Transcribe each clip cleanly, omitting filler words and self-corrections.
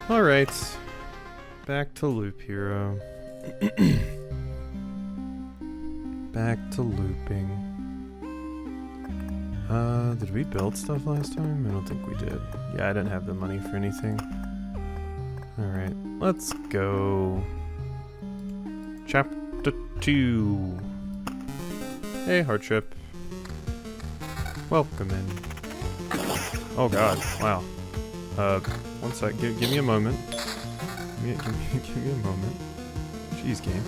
Alright. Back to Loop Hero. Back to looping. Did we build stuff last time? I don't think we did. Yeah, I didn't have the money for anything. Alright, let's go. Chapter 2. Hey, Hardship. Welcome in. Oh god, wow. One sec, give me a moment. Give me a moment. Jeez, game.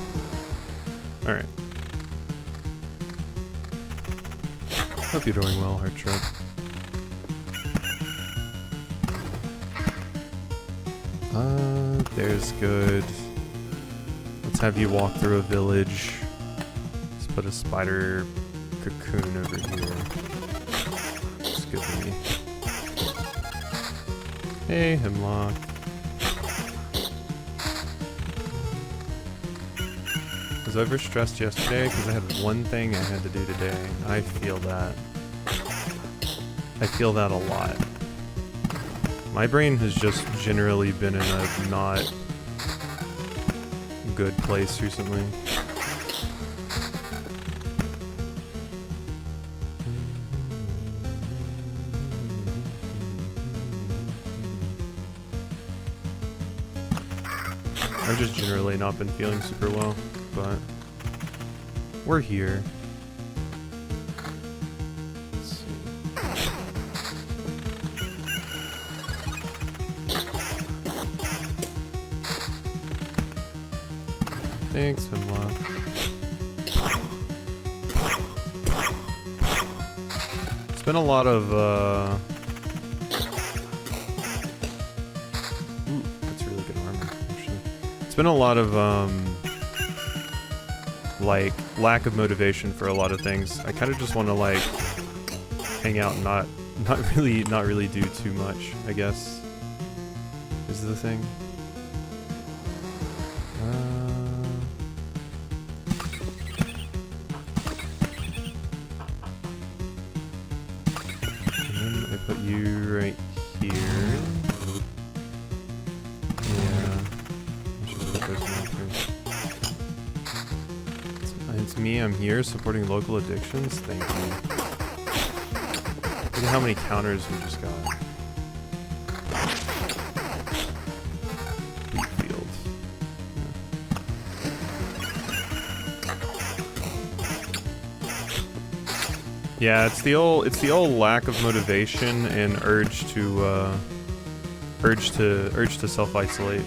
Alright. Hope you're doing well, Hardship. There's good. Let's have you walk through a village. Let's put a spider cocoon over here. It's good for me. Hey, Hemlock. I was overstressed yesterday because I had one thing I had to do today. I feel that. I feel that a lot. My brain has just generally been in a not good place recently. I've just generally not been feeling super well, but we're here. Let's see. Thanks, Hemlock. It's been a lot of, ooh, that's really good armor, actually. It's been a lot of, like, lack of motivation for a lot of things. I kind of just want to, like, hang out and not really do too much, I guess, is the thing. Put you right here. Yeah. It's me, I'm here supporting local addictions. Thank you. Look at how many counters we just got. Wheat field. Yeah, it's the old lack of motivation and urge to self-isolate.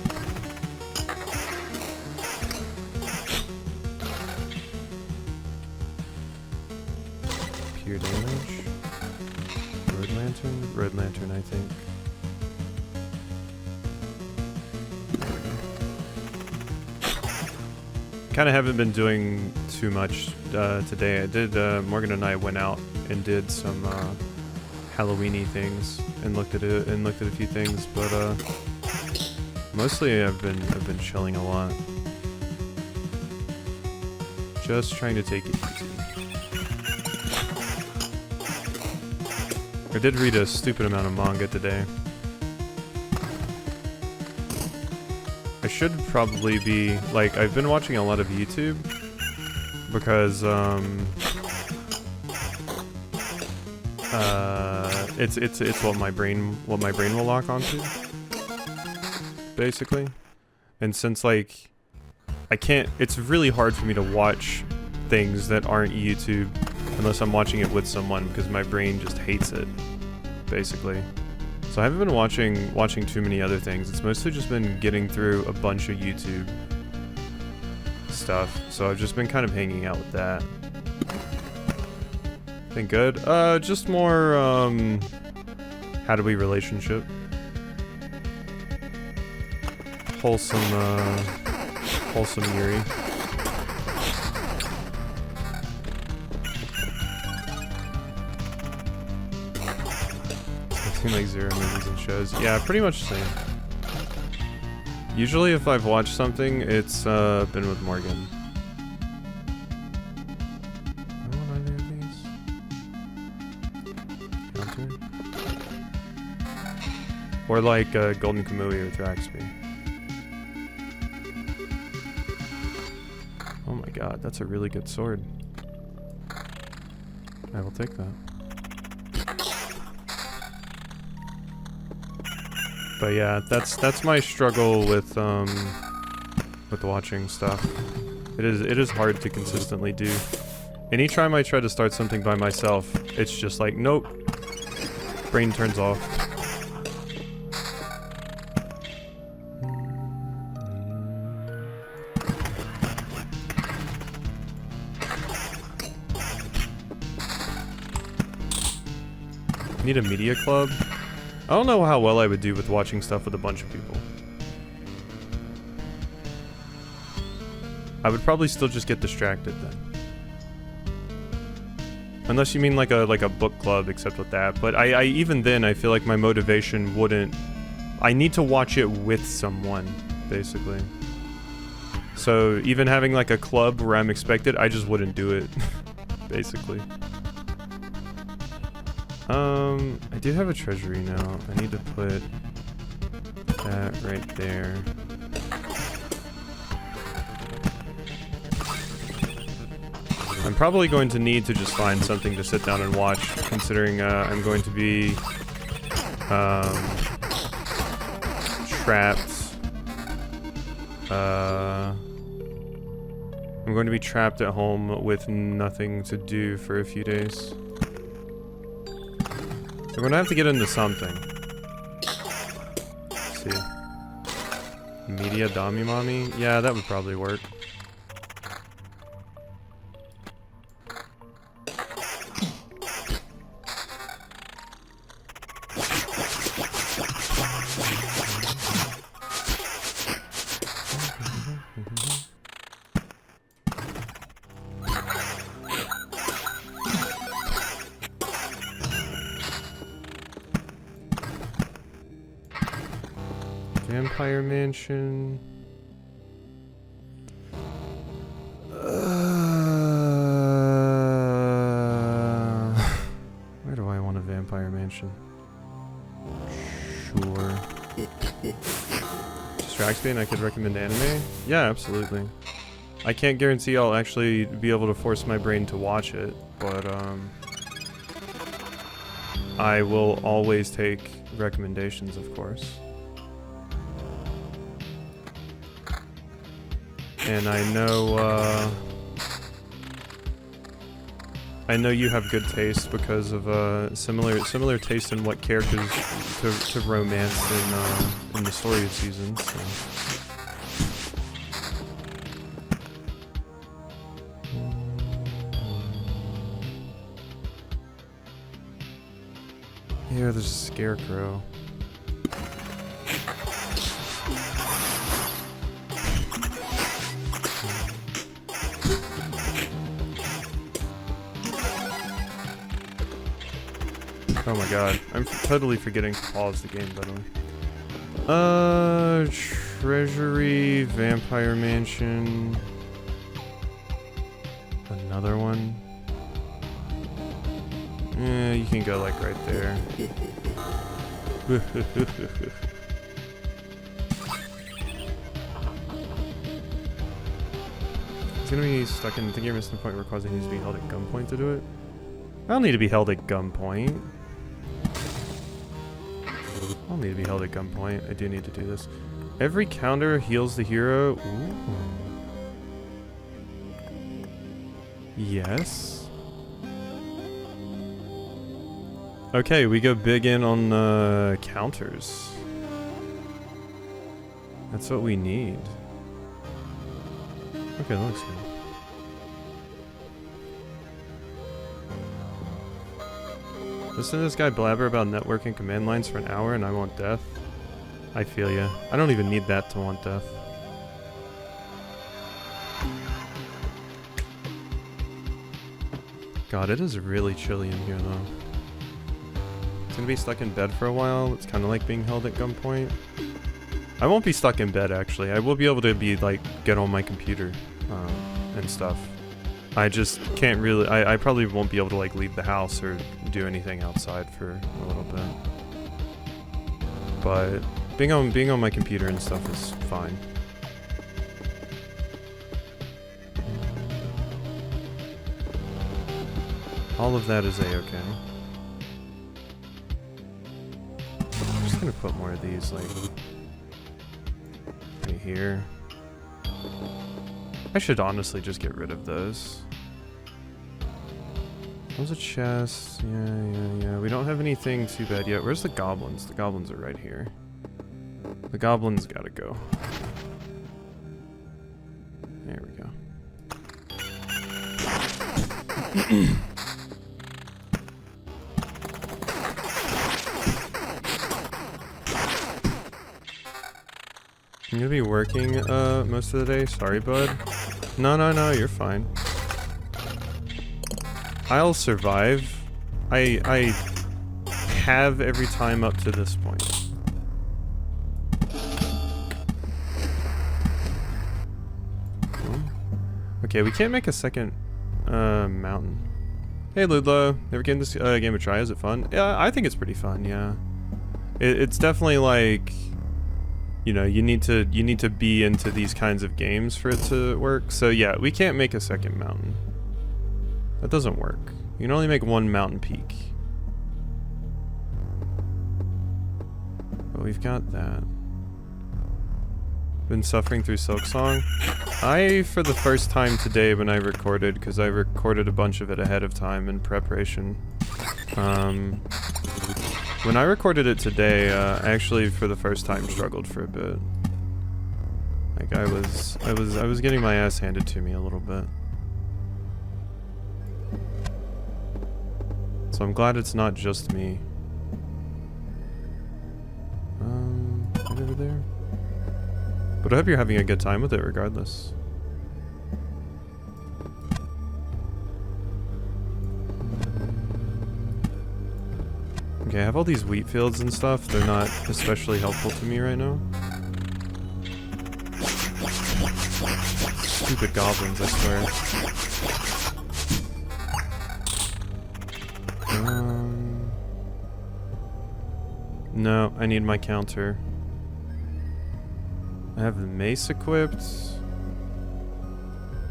Pure damage. Red lantern, I think. Kind of haven't been doing too much today. I did. Morgan and I went out and did some Halloween-y things and looked at it and looked at a few things, but mostly I've been chilling a lot, just trying to take it easy. I did read a stupid amount of manga today. I should probably be, like, I've been watching a lot of YouTube because it's what my brain will lock onto, basically. And since, like, it's really hard for me to watch things that aren't YouTube unless I'm watching it with someone, because my brain just hates it, basically. So I haven't been watching too many other things. It's mostly just been getting through a bunch of YouTube stuff. So I've just been kind of hanging out with that. Been good. Just more how do we relationship? Wholesome Yuri. Like 0 movies and shows. Yeah, pretty much the same. Usually if I've watched something, it's been with Morgan. I don't want either of these. Counter. Or like Golden Kamui or Thraxby. Oh my god, that's a really good sword. I will take that. But yeah, that's my struggle with watching stuff. It is hard to consistently do. Anytime I try to start something by myself, it's just like, nope. Brain turns off. Need a media club? I don't know how well I would do with watching stuff with a bunch of people. I would probably still just get distracted then. Unless you mean like a book club, except with that. But I even then, I feel like my motivation wouldn't... I need to watch it with someone, basically. So even having like a club where I'm expected, I just wouldn't do it, basically. I do have a treasury now. I need to put that right there. I'm probably going to need to just find something to sit down and watch, considering I'm going to be trapped. I'm going to be trapped at home with nothing to do for a few days. So I'm gonna have to get into something. Let's see. Media Damimami? Yeah, that would probably work. Vampire Mansion. Where do I want a Vampire Mansion? Sure. Distracts me and I could recommend anime? Yeah, absolutely. I can't guarantee I'll actually be able to force my brain to watch it, but I will always take recommendations, of course. And I know you have good taste because of similar taste in what characters to romance in the story season. So. Yeah, there's a scarecrow. Oh my god, I'm totally forgetting to pause the game, by the way. Treasury, Vampire Mansion. Another one. Yeah, you can go like right there. It's gonna be stuck in, I think you're missing the point where causing needs to be held at gunpoint to do it. I don't need to be held at gunpoint. I'll need to be held at gunpoint. I do need to do this. Every counter heals the hero. Ooh. Yes. Okay, we go big in on counters. That's what we need. Okay, that looks good. Listen to this guy blabber about networking command lines for an hour and I want death. I feel ya. I don't even need that to want death. God, it is really chilly in here though. It's gonna be stuck in bed for a while. It's kind of like being held at gunpoint. I won't be stuck in bed actually. I will be able to be like get on my computer and stuff. I just can't really, I probably won't be able to like leave the house or do anything outside for a little bit. but being on my computer and stuff is fine. All of that is a-okay. I'm just gonna put more of these, like, right here. I should honestly just get rid of those. There's a chest. Yeah. We don't have anything too bad yet. Where's the goblins? The goblins are right here. The goblins gotta go. There we go. I'm gonna be working most of the day. Sorry, bud. No, you're fine. I'll survive. I have every time up to this point. Okay, we can't make a second mountain. Hey Ludlow, never came this game to try? Is it fun? Yeah, I think it's pretty fun. Yeah, it's definitely like, you know, you need to be into these kinds of games for it to work. So yeah, we can't make a second mountain. That doesn't work. You can only make one mountain peak. But we've got that. Been suffering through Silksong. For the first time today when I recorded, because I recorded a bunch of it ahead of time in preparation. When I recorded it today, I actually for the first time struggled for a bit. Like I was getting my ass handed to me a little bit. So I'm glad it's not just me. Right over there. But I hope you're having a good time with it regardless. Okay, I have all these wheat fields and stuff. They're not especially helpful to me right now. Stupid goblins, I swear. No, I need my counter. I have the mace equipped.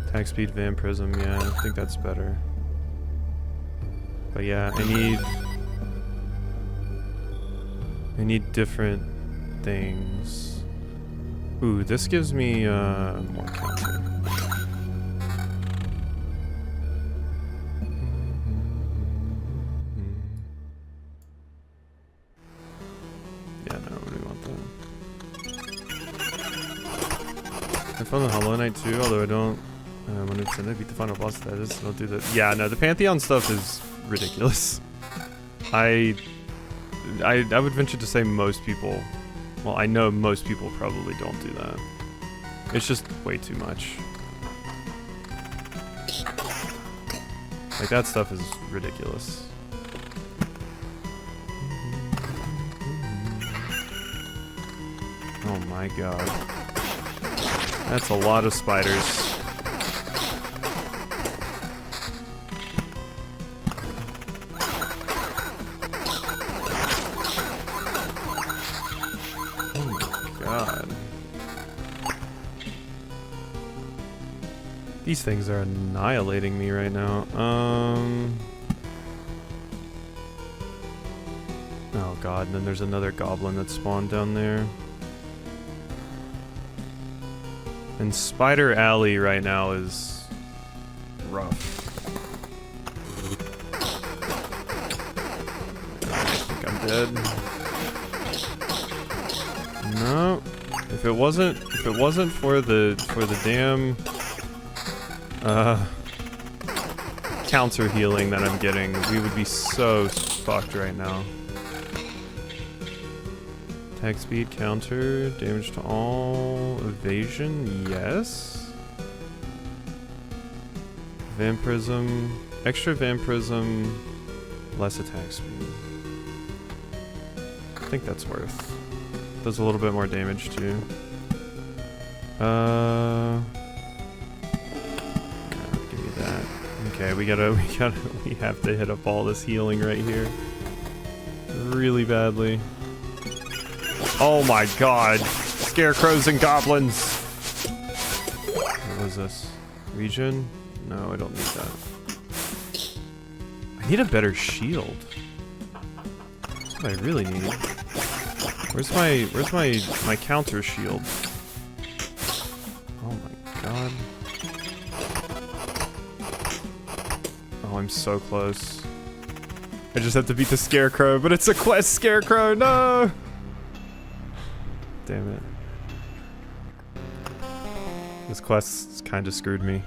Attack speed, vampirism, yeah, I think that's better. But yeah, I need different things. Ooh, this gives me more counter. Yeah, no, we want that. I found the Hollow Knight too, although I don't. When it's in it, beat the final boss. That is, don't do that. Yeah, no, the Pantheon stuff is ridiculous. I would venture to say most people, well, I know most people probably don't do that. It's just way too much. Like, that stuff is ridiculous. Oh my god. That's a lot of spiders. These things are annihilating me right now. Oh god, and then there's another goblin that spawned down there. And Spider Alley right now is rough. I think I'm dead. No. If it wasn't for the damn counter healing that I'm getting, we would be so fucked right now. Attack speed, counter, damage to all, evasion, yes. Vampirism, extra vampirism, less attack speed. I think that's worth. Does a little bit more damage too. Okay, we have to hit up all this healing right here. Really badly. Oh my god. Scarecrows and goblins. What was this? Region? No, I don't need that. I need a better shield. That's what I really need. Where's my counter shield? Oh my god. Oh, I'm so close. I just have to beat the Scarecrow, but it's a quest Scarecrow, no! Damn it. This quest kind of screwed me.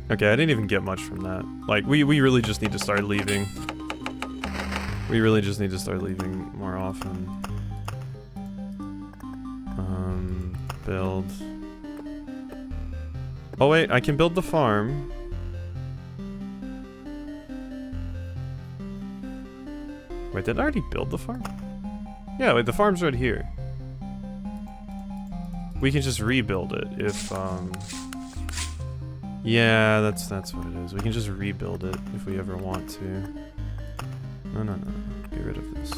Okay, I didn't even get much from that. Like, we really just need to start leaving. We really just need to start leaving more often. Build. Oh wait, I can build the farm. Wait, did I already build the farm? Yeah, wait, the farm's right here. We can just rebuild it if, yeah, that's what it is. We can just rebuild it if we ever want to. No. Get rid of this.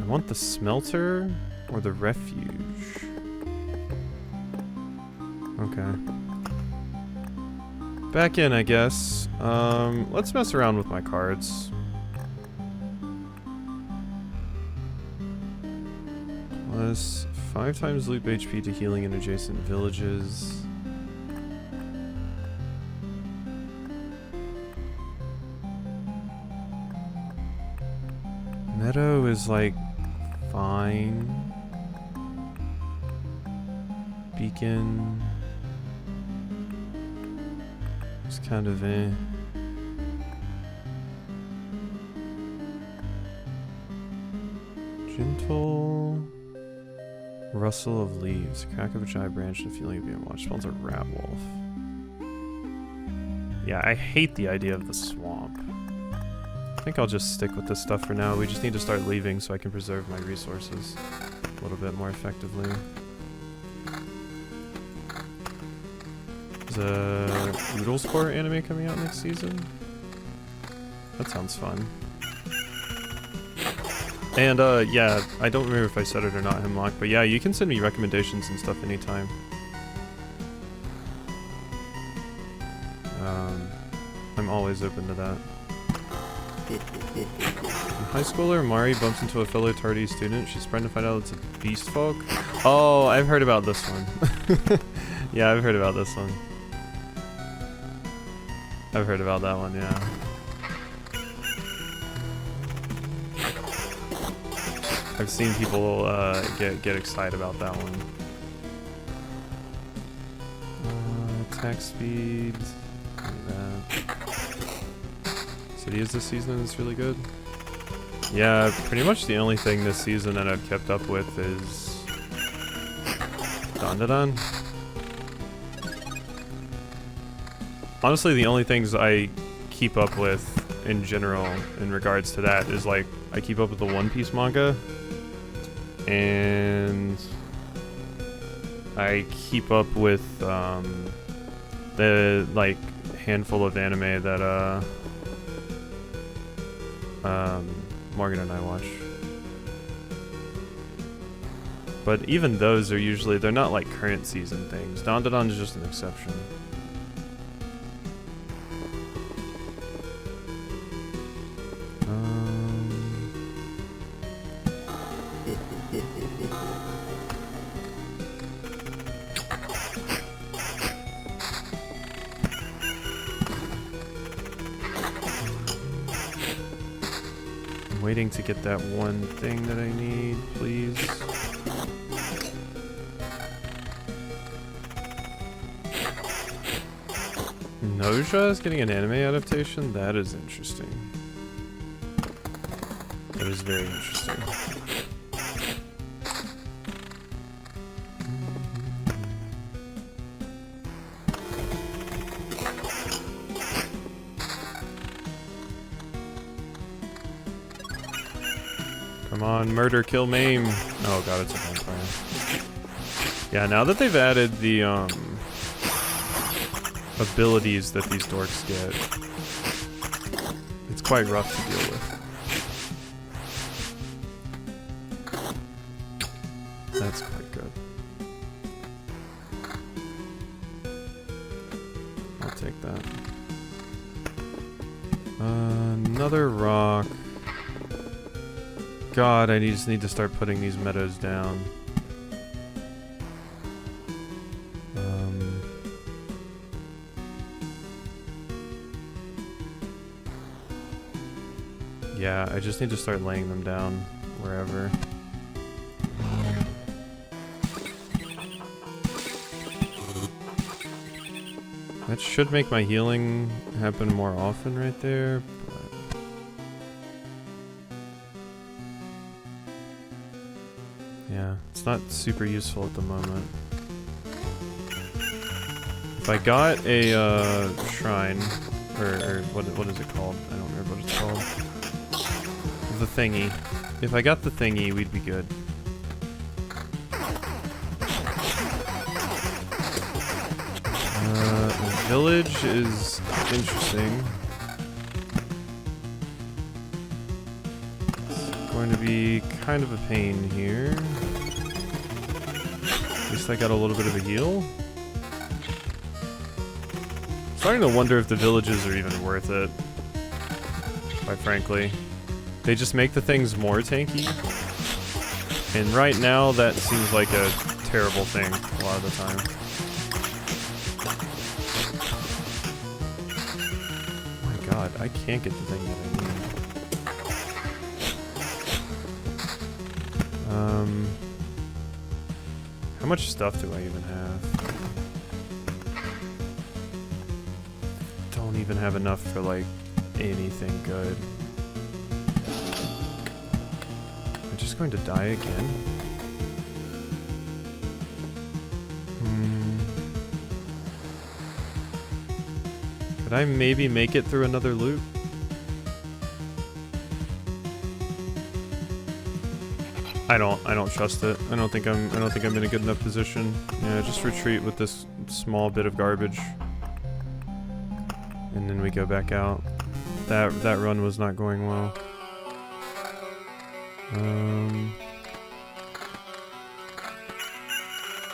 I want the smelter or the refuge. Okay. Back in, I guess. Let's mess around with my cards. Plus 5 times loop HP to healing in adjacent villages. Meadow is like fine. Beacon is kind of eh. Gentle rustle of leaves, crack of a giant branch, and feeling of being watched. Spawns a rat wolf. Yeah, I hate the idea of the swamp. I think I'll just stick with this stuff for now. We just need to start leaving so I can preserve my resources a little bit more effectively. There's a Noodles Core anime coming out next season. That sounds fun. And yeah, I don't remember if I said it or not, Hemlock, but yeah, you can send me recommendations and stuff anytime. I'm always open to that. In high schooler, Mari bumps into a fellow tardy student. She's trying to find out it's a beast folk. Oh, I've heard about this one. Yeah, I've heard about this one. I've heard about that one, yeah. I've seen people get excited about that one. Attack speed. Cities this season is really good. Yeah, pretty much the only thing this season that I've kept up with is Dandadan. Honestly, the only things I keep up with in general in regards to that is like I keep up with the One Piece manga, and I keep up with the like handful of anime that Morgan and I watch. But even those are usually, they're not like current season things. Dandadan is just an exception. Waiting to get that one thing that I need, please. Noja is getting an anime adaptation? That is interesting. That is very interesting. Come on, murder, kill, maim. Oh god, it's a vampire. Yeah, now that they've added the abilities that these dorks get, it's quite rough to deal with. That's quite good. I'll take that. Another rock. God, I just need to start putting these meadows down. Yeah, I just need to start laying them down wherever. That should make my healing happen more often right there, but... yeah, it's not super useful at the moment. If I got a shrine, or what is it called? I don't remember what it's called. The thingy. If I got the thingy, we'd be good. The village is interesting. It's going to be kind of a pain here. At least I got a little bit of a heal. Starting to wonder if the villages are even worth it. Quite frankly. They just make the things more tanky. And right now, that seems like a terrible thing a lot of the time. Oh my god, I can't get the thing that I need. How much stuff do I even have? Don't even have enough for, like, anything good. Going to die again? Could I maybe make it through another loop? I don't trust it. I don't think I'm in a good enough position. Yeah, just retreat with this small bit of garbage. And then we go back out. That run was not going well. There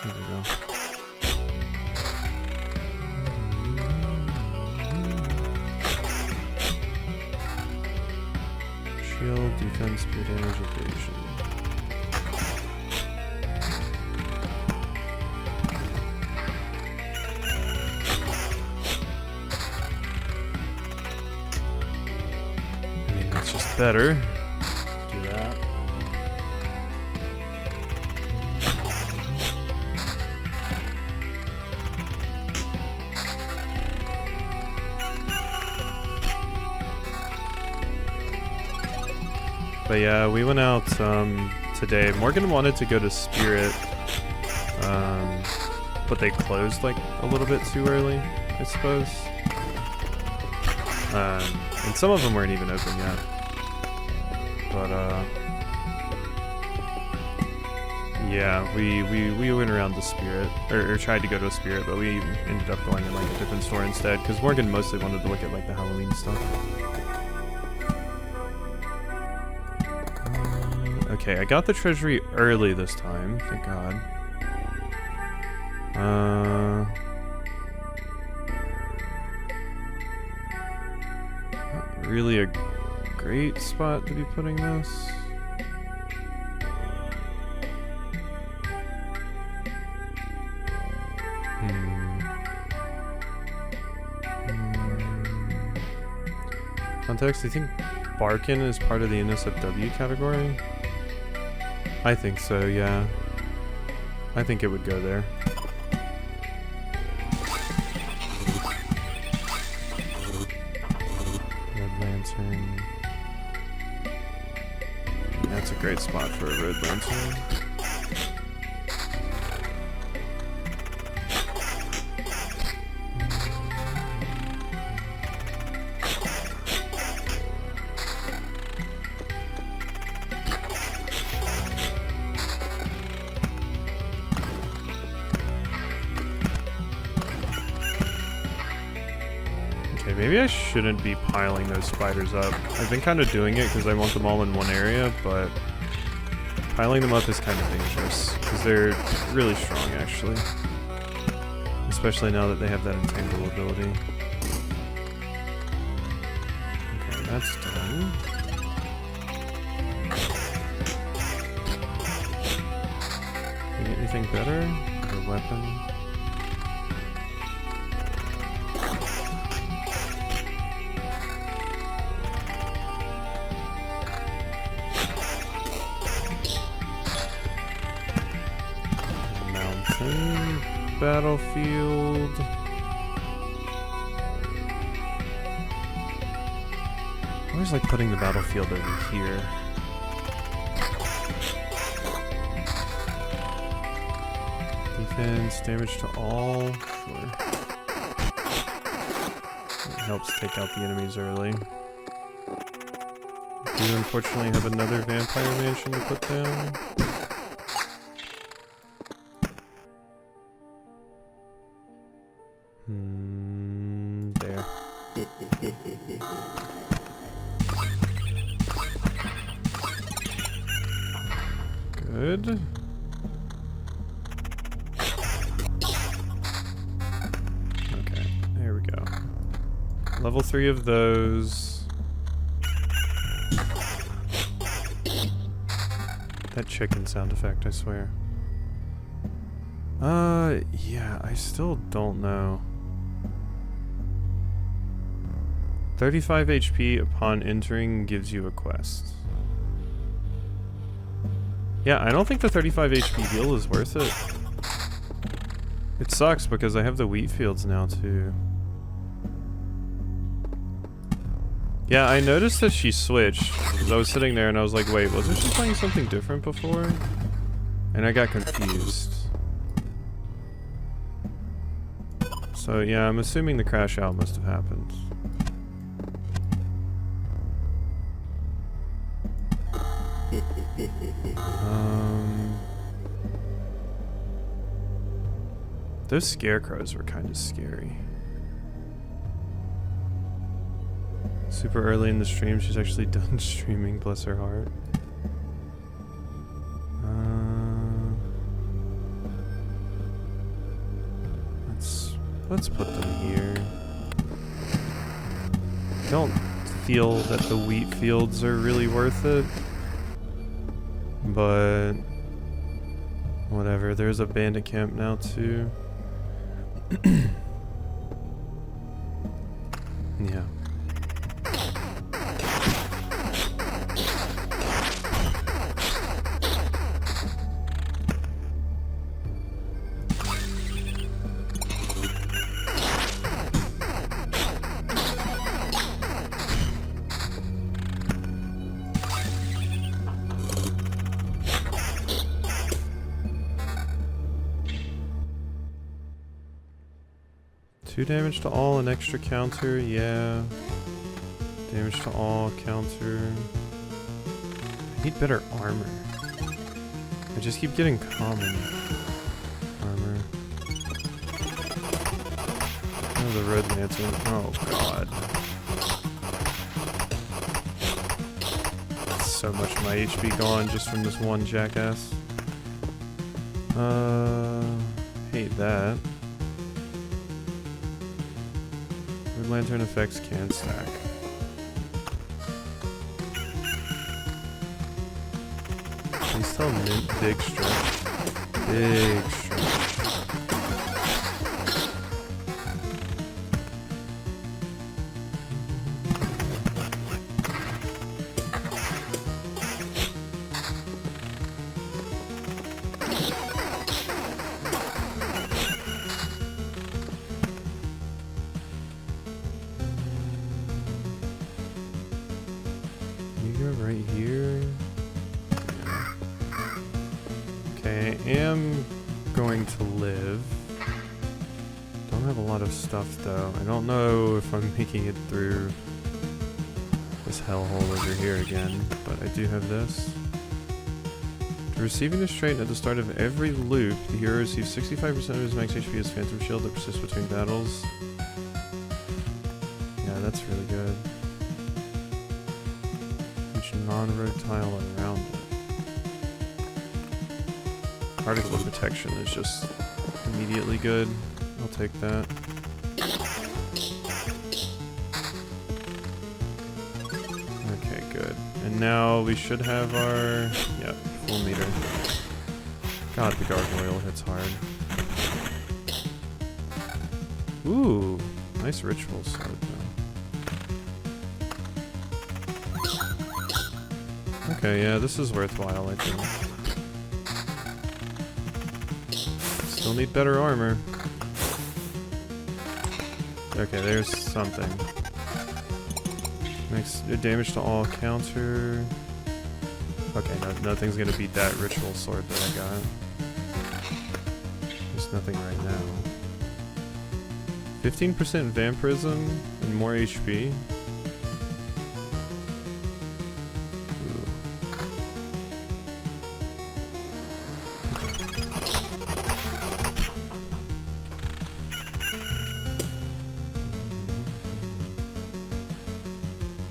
we go. Shield, defense, speed damage, evasion. I mean, that's just better. Do that. But yeah, we went out today. Morgan wanted to go to Spirit, but they closed like a little bit too early, I suppose. And some of them weren't even open yet. But yeah, we went around to Spirit, or tried to go to a Spirit, but we ended up going in like a different store instead, because Morgan mostly wanted to look at like the Halloween stuff. Okay, I got the treasury early this time, thank God. Not really a great spot to be putting this. Context, do you think Barkin is part of the NSFW category? I think so, yeah. I think it would go there. Red Lantern. That's a great spot for a Red Lantern. Maybe I shouldn't be piling those spiders up. I've been kind of doing it because I want them all in one area, but Piling them up is kind of dangerous, because they're really strong, actually. Especially now that they have that entangle ability. Okay, that's done. Can you get anything better? Or weapon? Battlefield. I always like putting the battlefield over here. Defense, damage to all. Sure. It helps take out the enemies early. I do unfortunately have another vampire mansion to put down. There. Good. Okay, there we go. Level 3 of those. That chicken sound effect, I swear. Yeah, I still don't know. 35 HP upon entering gives you a quest. Yeah, I don't think the 35 HP heal is worth it. It sucks because I have the wheat fields now too. Yeah, I noticed that she switched because I was sitting there and I was like, wait, wasn't she playing something different before? And I got confused. So yeah, I'm assuming the crash out must have happened. Those scarecrows were kind of scary. Super early in the stream, she's actually done streaming, bless her heart. Let's put them here. I don't feel that the wheat fields are really worth it. But whatever, there's a bandit camp now too. Yeah. Two damage to all, an extra counter, yeah. Damage to all, counter. I need better armor. I just keep getting common armor. Oh, the red lantern. Oh god. So much of my HP gone just from this one jackass. Hate that. Red lantern effects can stack. Please tell me big stretch. Big stretch. Though I don't know if I'm making it through this hellhole over here again, but I do have this. To receiving this trait at the start of every loop, the hero receives 65% of his max HP as Phantom Shield that persists between battles. Yeah, that's really good. Each non-rogue tile around it. Particle protection is just immediately good. I'll take that. Okay, good. And now we should have our... yeah, full meter. God, the gargoyle hits hard. Ooh, nice ritual sword though. Okay, yeah, this is worthwhile, I think. Still need better armor. Okay, there's something. Makes damage to all counter. Okay, nothing's gonna beat that ritual sword that I got. There's nothing right now. 15% vampirism and more HP.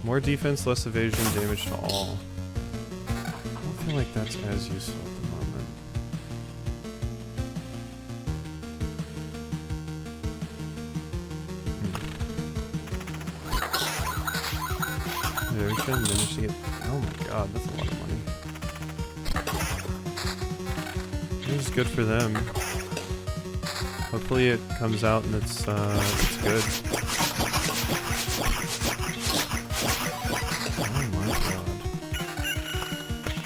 More defense, less evasion, damage to all. I don't feel like that's as useful at the moment. Evasion, managed to get... oh my god, that's a lot of money. This is good for them. Hopefully it comes out and it's good.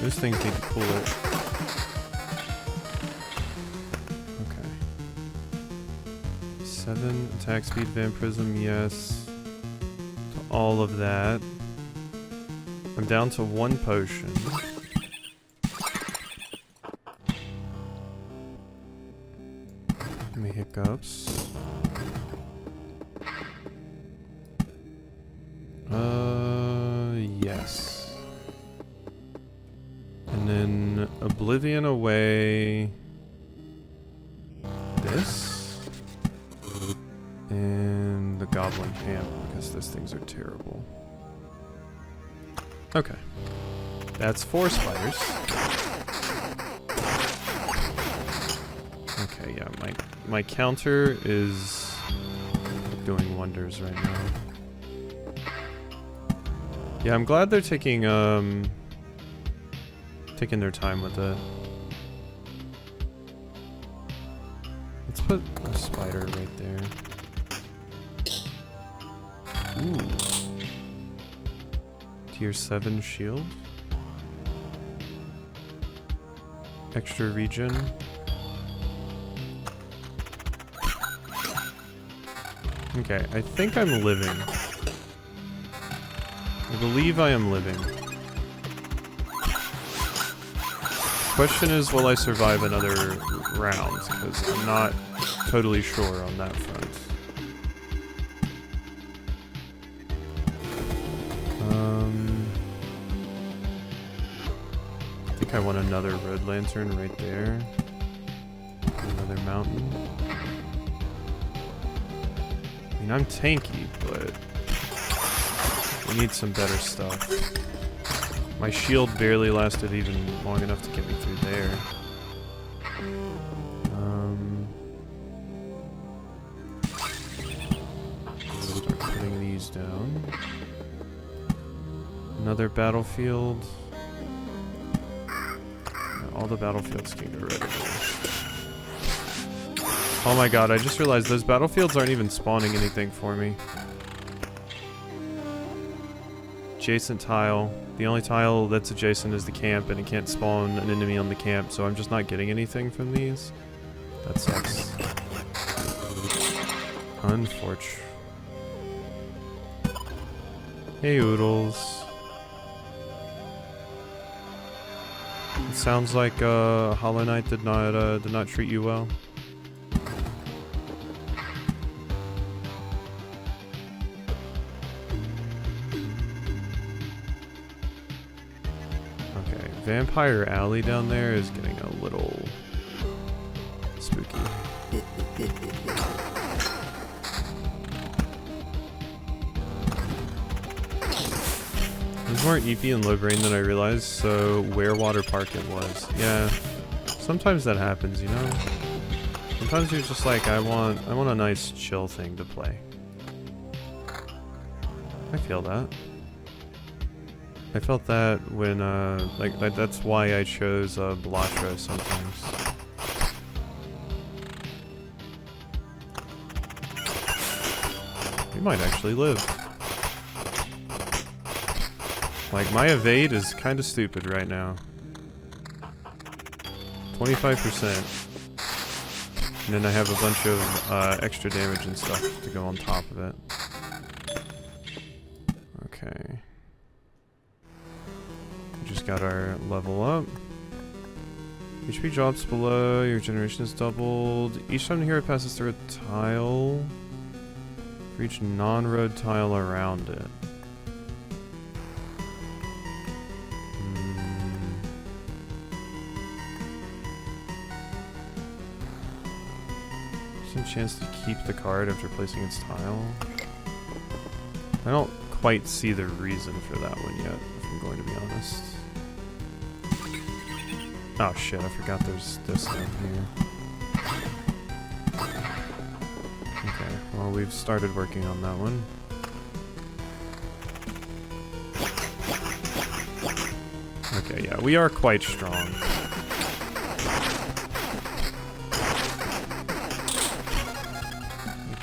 Those things need to cool it. Okay. 7 attack speed, vampirism, yes. To all of that. I'm down to 1 potion. Give me hiccups. Yes. And then Oblivion away. This. And the Goblin Camp, because those things are terrible. Okay. That's 4 spiders. Okay, yeah, my counter is doing wonders right now. Yeah, I'm glad they're taking their time with it. Let's put a spider right there. Ooh. Tier 7 shield. Extra regen. Okay, I think I'm living. I believe I am living. Question is, will I survive another round? Because I'm not totally sure on that front. I think I want another road lantern right there. Another mountain. I mean, I'm tanky, but we need some better stuff. My shield barely lasted even long enough to get me through there. Start putting these down. Another battlefield. All the battlefields can get rid of it. Oh my god, I just realized those battlefields aren't even spawning anything for me. Adjacent tile. The only tile that's adjacent is the camp, and it can't spawn an enemy on the camp, so I'm just not getting anything from these. That sucks. Unfortunate. Hey, Oodles. It sounds like Hollow Knight did not treat you well. Okay, Vampire Alley down there is getting a little spooky. There's more EP and low brain than I realized, so where Water Park it was. Yeah, Sometimes that happens, you know? Sometimes you're just like, I want a nice chill thing to play. I feel that. I felt that when, like that's why I chose, Balatro sometimes. We might actually live. Like, my evade is kind of stupid right now. 25%. And then I have a bunch of extra damage and stuff to go on top of it. Okay. We just got our level up. HP drops below, your generation is doubled. Each time the hero passes through a tile, for each non-road tile around it. Chance to keep the card after placing its tile. I don't quite see the reason for that one yet, if I'm going to be honest. Oh shit, I forgot there's this down here. Okay, well we've started working on that one. Okay, yeah, we are quite strong.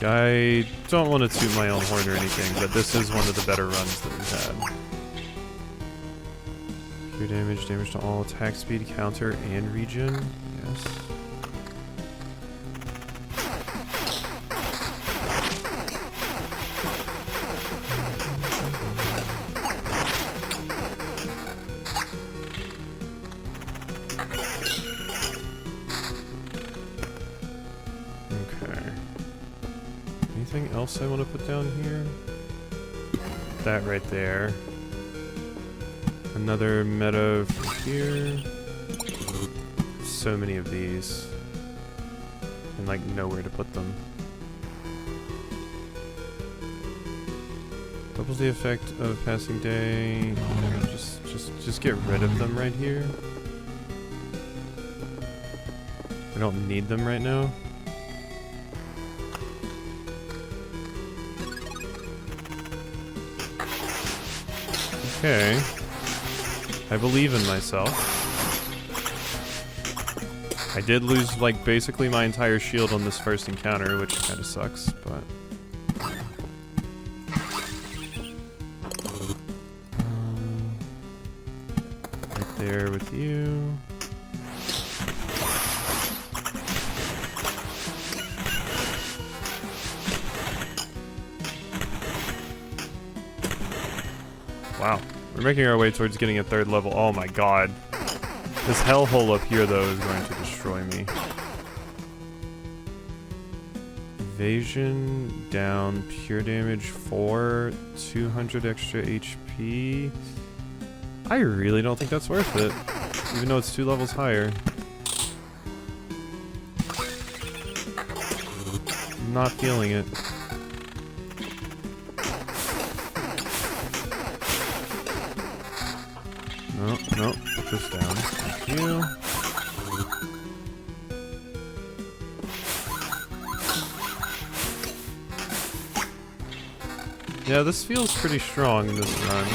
I don't want to toot my own horn or anything, but this is one of the better runs that we've had. Pure damage, damage to all attack speed, counter, and regen. Yes. Anything else I want to put down here? That right there. Another meadow from here. So many of these. And like nowhere to put them. Doubles the effect of passing day. Just get rid of them right here. I don't need them right now. Okay. I believe in myself. I did lose, like, basically my entire shield on this first encounter, which kind of sucks, but... right there with you. Wow. We're making our way towards getting a 3rd level. Oh my god. This hellhole up here, though, is going to destroy me. Evasion, down, pure damage 4, 200 extra HP. I really don't think that's worth it. Even though it's 2 levels higher. I'm not feeling it. Nope, put this down. Thank you. Yeah, this feels pretty strong in this run.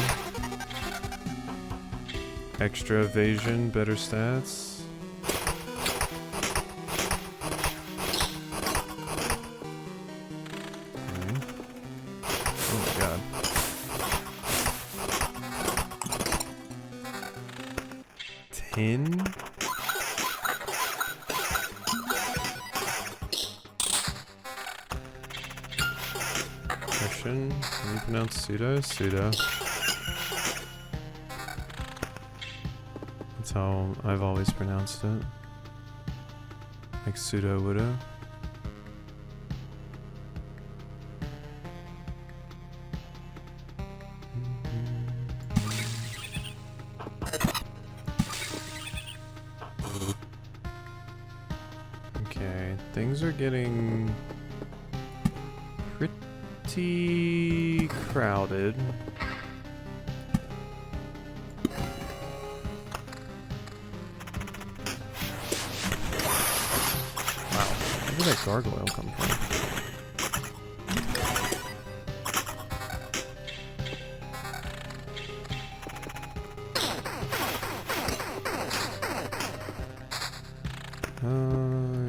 Extra evasion, better stats. Okay. Oh my god. Question. Can you pronounce pseudo? Pseudo. That's how I've always pronounced it. Like pseudo widow. Okay, things are getting pretty crowded. Where did that gargoyle come from?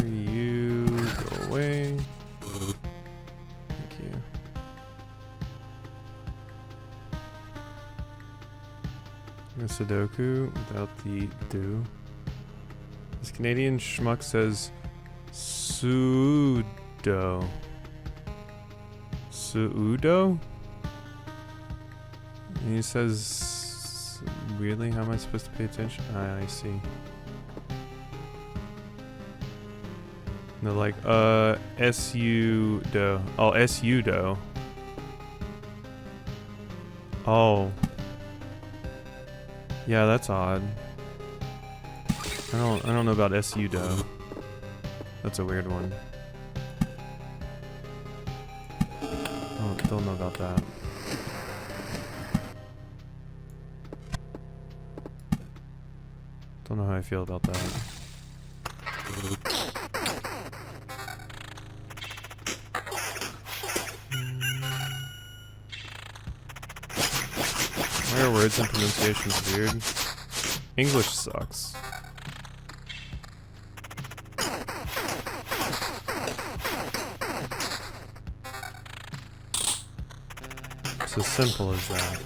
You go away. Thank you. A Sudoku without the do. This Canadian schmuck says Sudo. Sudo? And he says, weirdly, how am I supposed to pay attention? I see. And they're like, SU-do. Oh, SU-do. Oh. Yeah, that's odd. I don't know about SU-do. That's a weird one. Don't know about that. Don't know how I feel about that. Why are words and pronunciations weird? English sucks. It's as simple as that.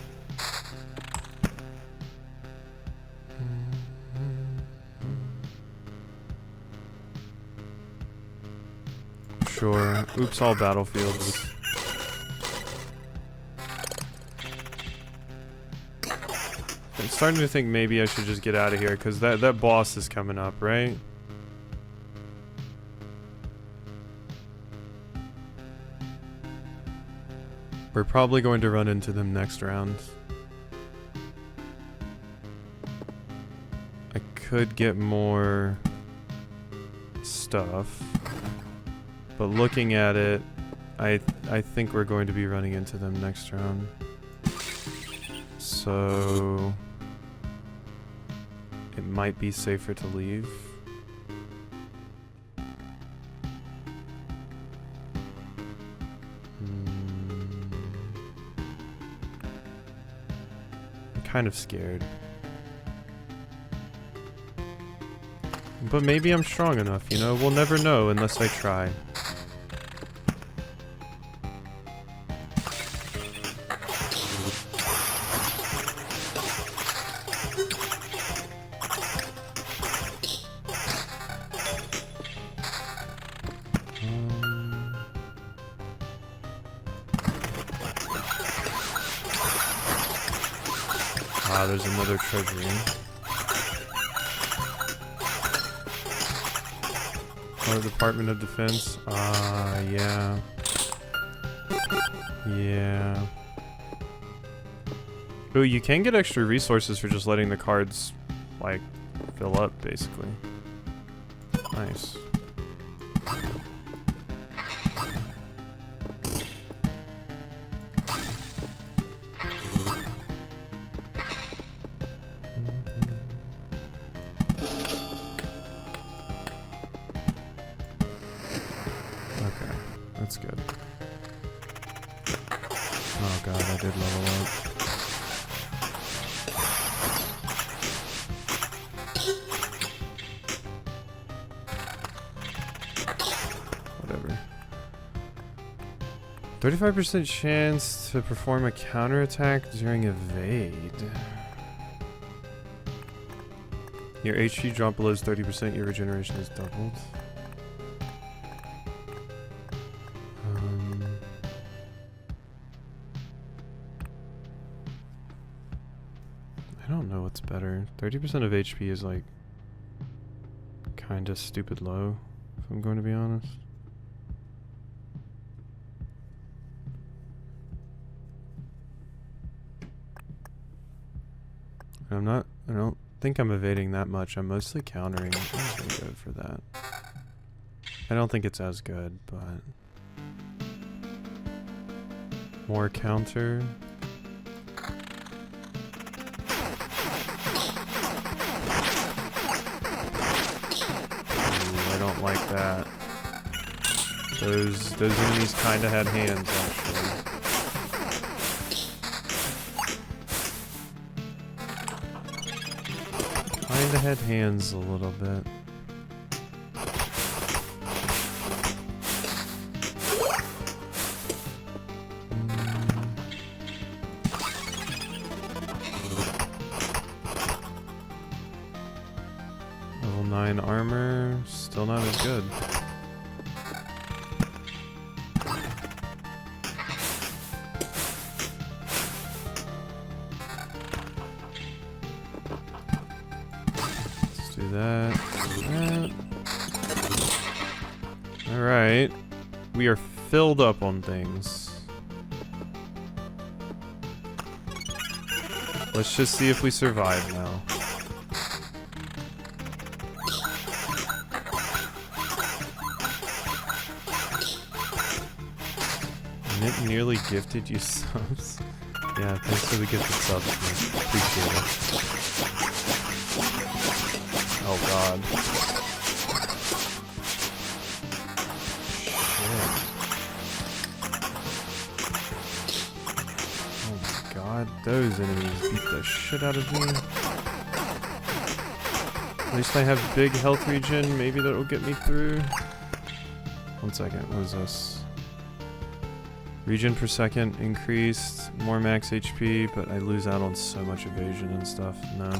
Sure. Oops, all battlefields. I'm starting to think maybe I should just get out of here because that boss is coming up, right? We're probably going to run into them next round. I could get more stuff, but looking at it, I think we're going to be running into them next round. So it might be safer to leave. Kind of scared. But maybe I'm strong enough, you know? We'll never know unless I try. Ah, there's another treasury. Oh, Department of Defense. Ah, yeah. Yeah. Ooh, you can get extra resources for just letting the cards, like, fill up, basically. Nice. That's good. Oh god, I did level up. Whatever. 35% chance to perform a counterattack during evade. Your HP drop below 30%, your regeneration is doubled. I don't know what's better. 30% of HP is like kinda stupid low, if I'm going to be honest. I don't think I'm evading that much. I'm mostly countering. I'm just gonna go for that. I don't think it's as good, but more counter. I don't like that. Those enemies kinda had hands, actually. Kinda had hands a little bit. Level 9 armor, still not as good. Let's do that. Alright. We are filled up on things. Let's just see if we survive now. Mint nearly gifted you subs. Yeah, thanks for the gifted subs, man. Appreciate it. Oh god. Shit. Oh my god, those enemies beat the shit out of me. At least I have big health regen, maybe that'll get me through. 1 second, what is this? Regen per second increased, more max HP, but I lose out on so much evasion and stuff. No.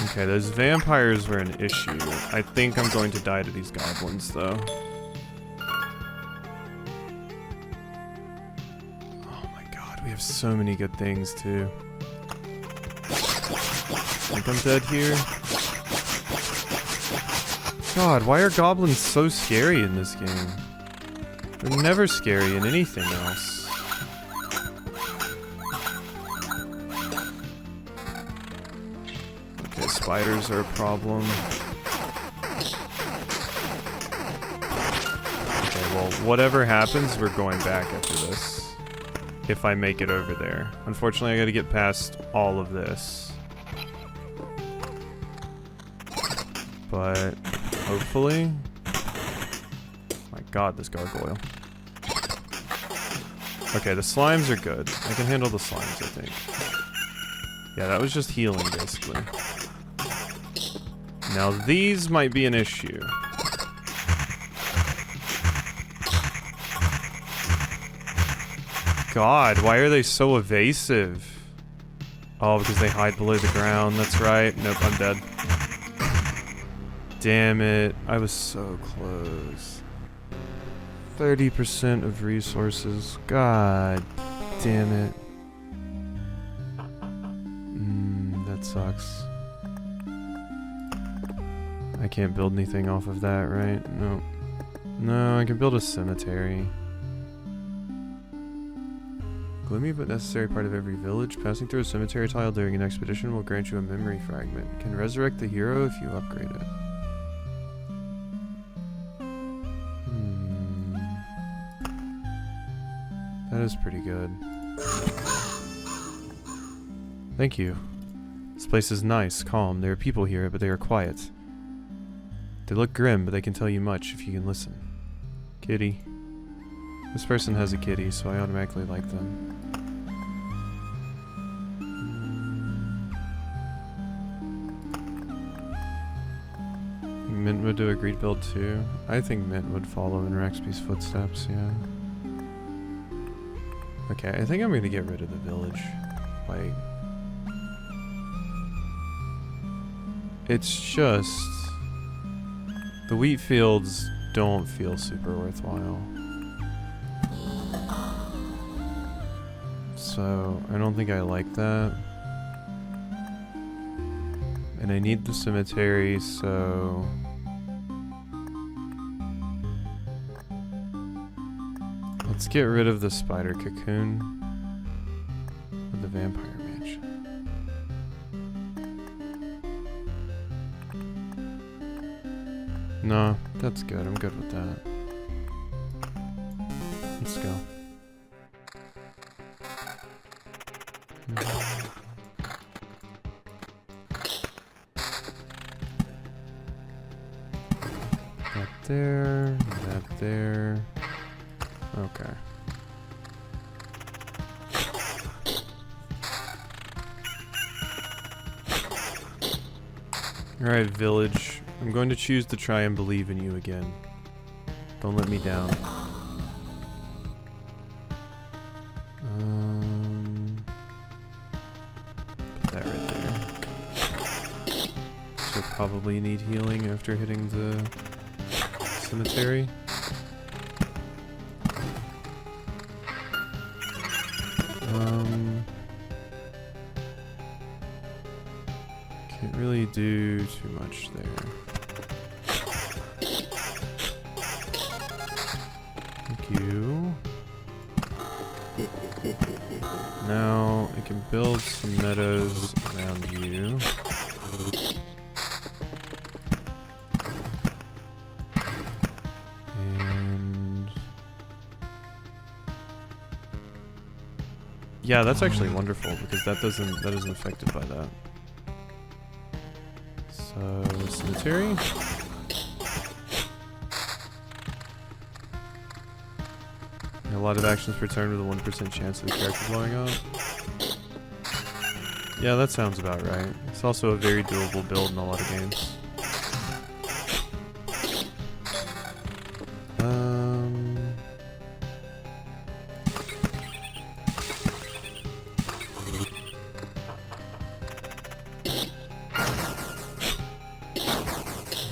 Okay, those vampires were an issue. I think I'm going to die to these goblins, though. Oh my god, we have so many good things, too. I think I'm dead here. God, why are goblins so scary in this game? They're never scary in anything else. Okay, spiders are a problem. Okay, well, whatever happens, we're going back after this. If I make it over there. Unfortunately, I gotta get past all of this. But hopefully. My god, this gargoyle. Okay, the slimes are good. I can handle the slimes, I think. Yeah, that was just healing, basically. Now, these might be an issue. God, why are they so evasive? Oh, because they hide below the ground. That's right. Nope, I'm dead. Damn it. I was so close. 30% of resources. God damn it. That sucks. I can't build anything off of that, right? No. No, I can build a cemetery. Gloomy but necessary part of every village. Passing through a cemetery tile during an expedition will grant you a memory fragment. Can resurrect the hero if you upgrade it. That is pretty good. Thank you. This place is nice, calm. There are people here, but they are quiet. They look grim, but they can tell you much if you can listen. Kitty. This person has a kitty, so I automatically like them. Mint would do a greed build too. I think Mint would follow in Rexby's footsteps, yeah. Okay, I think I'm gonna get rid of the village. Like... It's just... The wheat fields don't feel super worthwhile. So, I don't think I like that. And I need the cemetery, so... Let's get rid of the spider cocoon. With the vampire mansion. No, that's good. I'm good with that. Let's go. there, that there. Okay. Alright, village. I'm going to choose to try and believe in you again. Don't let me down. Put that right there. So probably need healing after hitting the cemetery. Can't really do too much there. Thank you. Now I can build some meadows around you. And yeah, that's actually wonderful because that isn't affected by that. So cemetery. A lot of actions per turn with a 1% chance of the character blowing up. Yeah, that sounds about right. It's also a very doable build in a lot of games.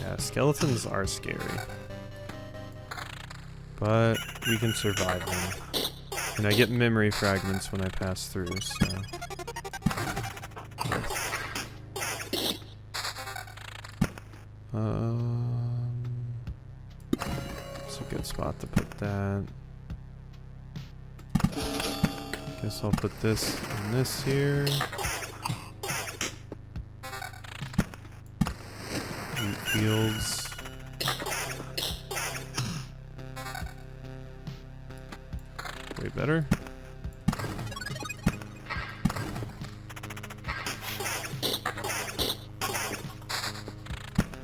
Yeah, skeletons are scary. But we can survive them. And I get memory fragments when I pass through, so... It's a good spot to put that. Guess I'll put this in this here. Wheat fields. Way better.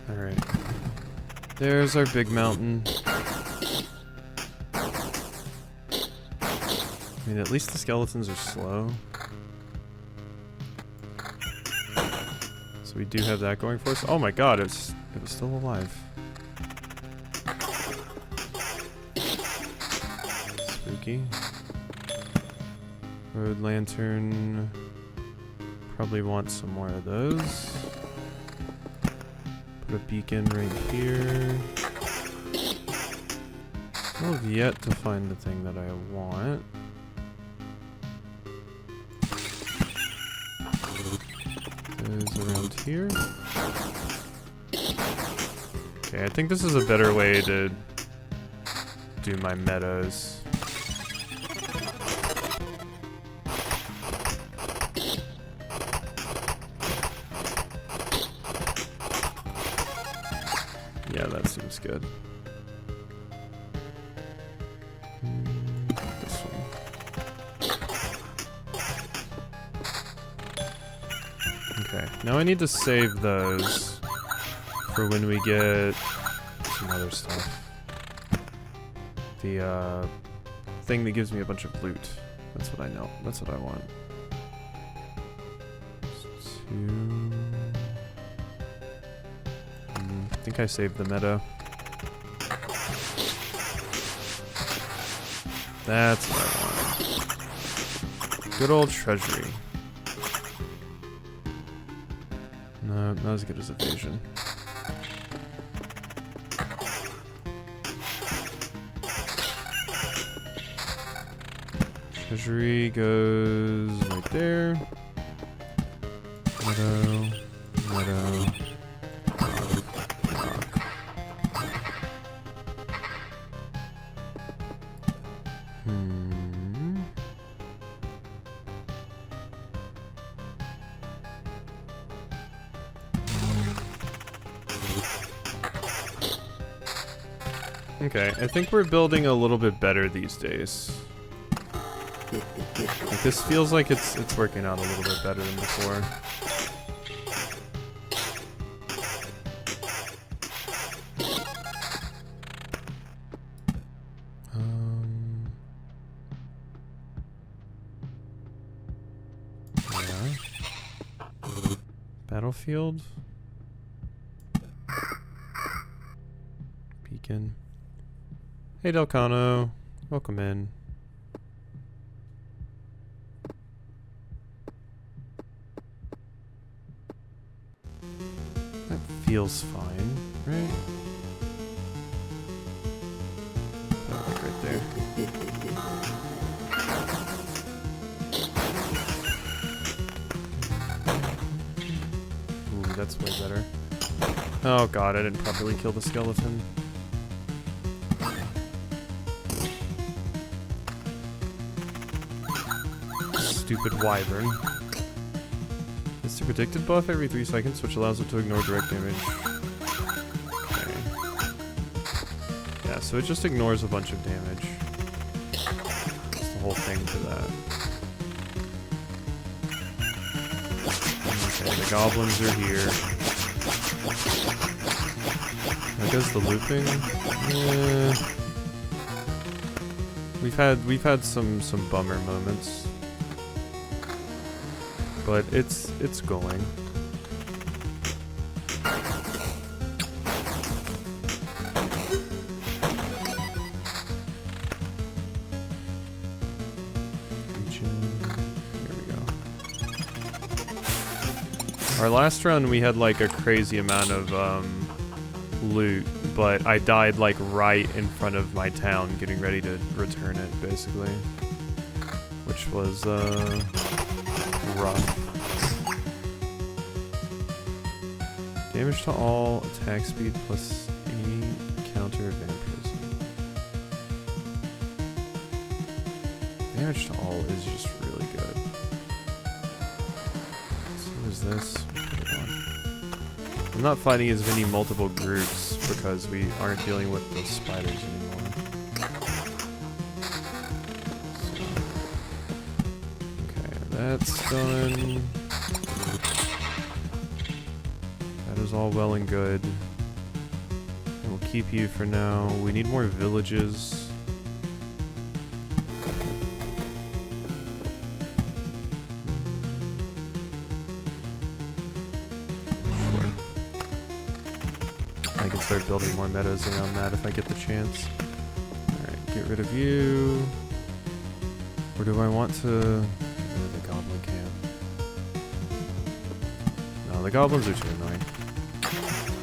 Alright. There's our big mountain. I mean, at least the skeletons are slow. So we do have that going for us. Oh my god, it was still alive. Spooky. Road lantern. Probably want some more of those. Put a beacon right here. Still have yet to find the thing that I want. Is around here. Okay, I think this is a better way to do my meadows. Yeah, that seems good. This one. Okay, now I need to save those for when we get some other stuff. The thing that gives me a bunch of loot. That's what I know. That's what I want. I think I saved the meadow. That's what I want. Good old treasury. No, not as good as evasion. Treasury goes right there. Meadow. Meadow. Okay, I think we're building a little bit better these days. Like, this feels like it's working out a little bit better than before. Battlefield. Beacon. Hey Delcano, welcome in. That feels fine, right? Like right there. Ooh, that's way better. Oh god, I didn't properly kill the skeleton. Stupid wyvern. It's a predicted buff every 3 seconds, which allows it to ignore direct damage. Okay. Yeah, so it just ignores a bunch of damage. That's the whole thing for that. Okay, the goblins are here. How goes the looping? We've had some bummer moments. But it's going. Here we go. Our last run we had like a crazy amount of loot, but I died like right in front of my town getting ready to return it basically. Which was rough. Damage to all, attack speed plus any counter vampirism. Damage to all is just really good. So what is this? I'm not fighting as many multiple groups because we aren't dealing with the spiders anymore. So. Okay, that's done. Is all well and good. And we'll keep you for now. We need more villages. Sure. I can start building more meadows around that if I get the chance. Alright, get rid of you. Or do I want to get rid of the goblin camp? No, the goblins are too annoying.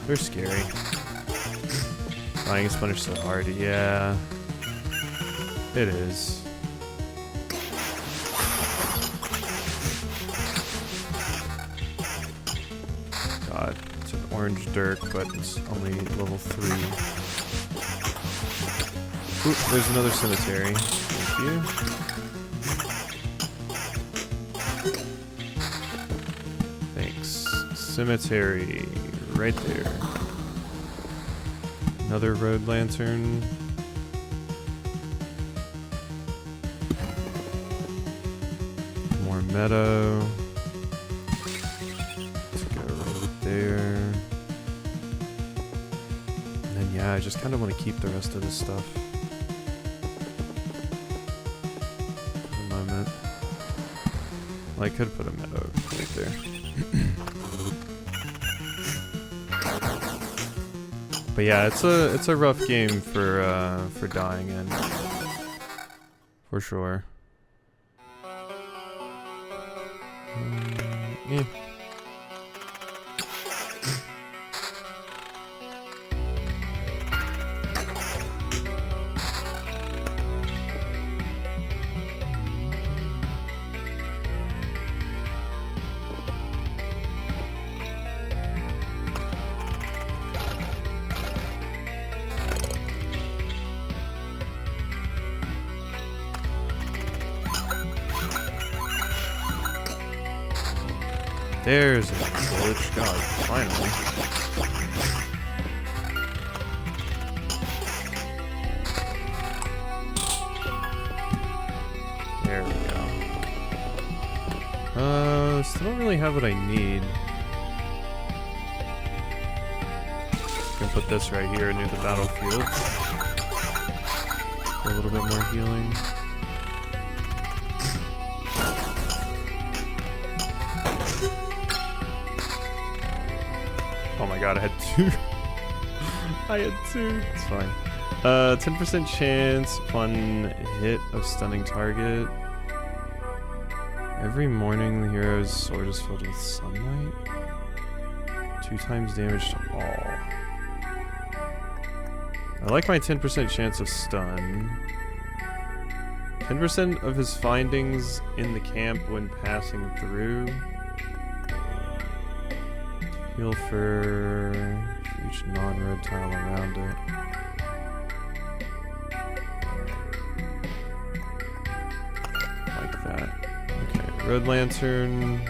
They're scary. Flying is punished so hard. Yeah. It is. God. It's an orange dirk, but it's only level 3. Oop, there's another cemetery. Thank you. Thanks. Cemetery. Right there. Another road lantern. More meadow. Let's go right there. And then yeah, I just kind of want to keep the rest of this stuff. For the moment. Well, I could put a meadow right there. But yeah, it's a rough game for dying in, for sure. Yeah. There's a village. God, finally. There we go. Still don't really have what I need. Can put this right here near the battlefield. For a little bit more healing. Oh my god, I had 2. I had 2. It's fine. 10% chance upon hit of stunning target. Every morning the hero's sword is filled with sunlight. 2 times damage to all. I like my 10% chance of stun. 10% of his findings in the camp when passing through. Heal for each non-red tile around it. Like that. Okay, Red Lantern.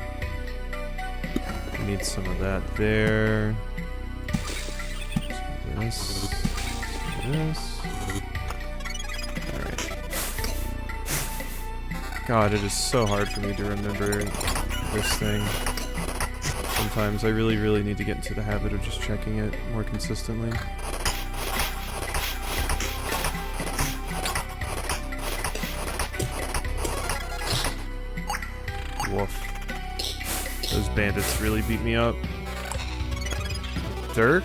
Need some of that there. This. Alright. God, it is so hard for me to remember this thing. Sometimes I really, really need to get into the habit of just checking it more consistently. Woof. Those bandits really beat me up. Dirk?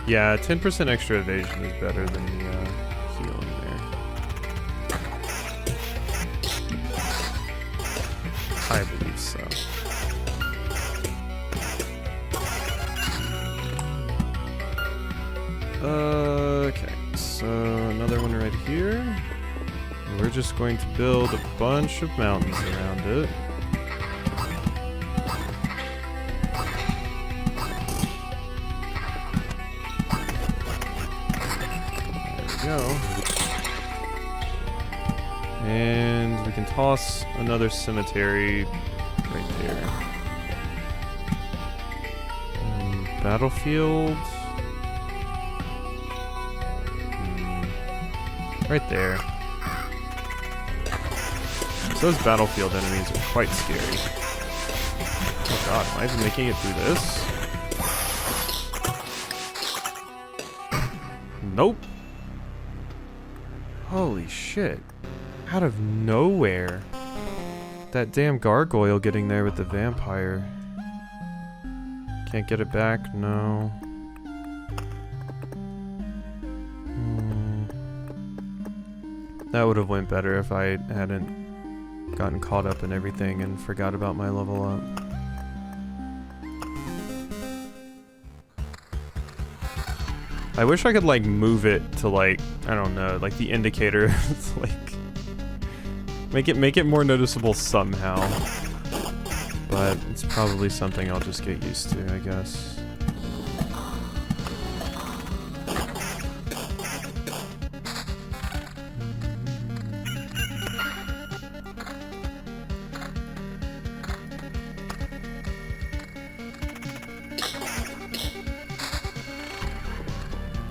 Yeah, 10% extra evasion is better than the healing there. I believe so. Okay, so another one right here. And we're just going to build a bunch of mountains around it. There we go. And we can toss another cemetery right there. Battlefield. Right there. So those battlefield enemies are quite scary. Oh god, am I even making it through this? Nope. Holy shit. Out of nowhere. That damn gargoyle getting there with the vampire. Can't get it back? No. That would have went better if I hadn't gotten caught up in everything and forgot about my level up. I wish I could like move it to like, I don't know, like the indicator like make it more noticeable somehow. But it's probably something I'll just get used to, I guess.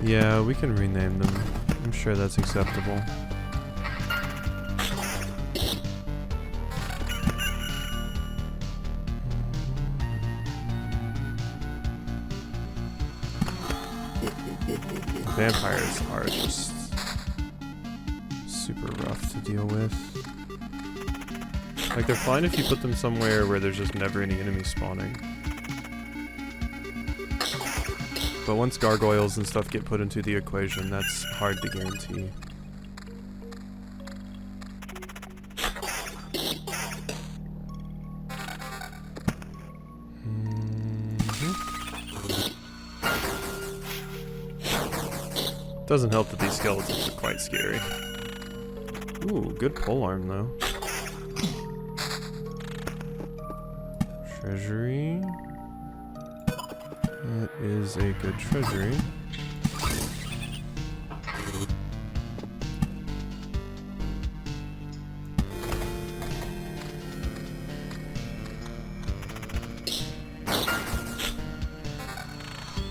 Yeah, we can rename them. I'm sure that's acceptable. Vampires are just super rough to deal with. Like, they're fine if you put them somewhere where there's just never any enemies spawning. But once gargoyles and stuff get put into the equation, that's hard to guarantee. Doesn't help that these skeletons are quite scary. Ooh, good polearm though. Treasury. That is a good treasury.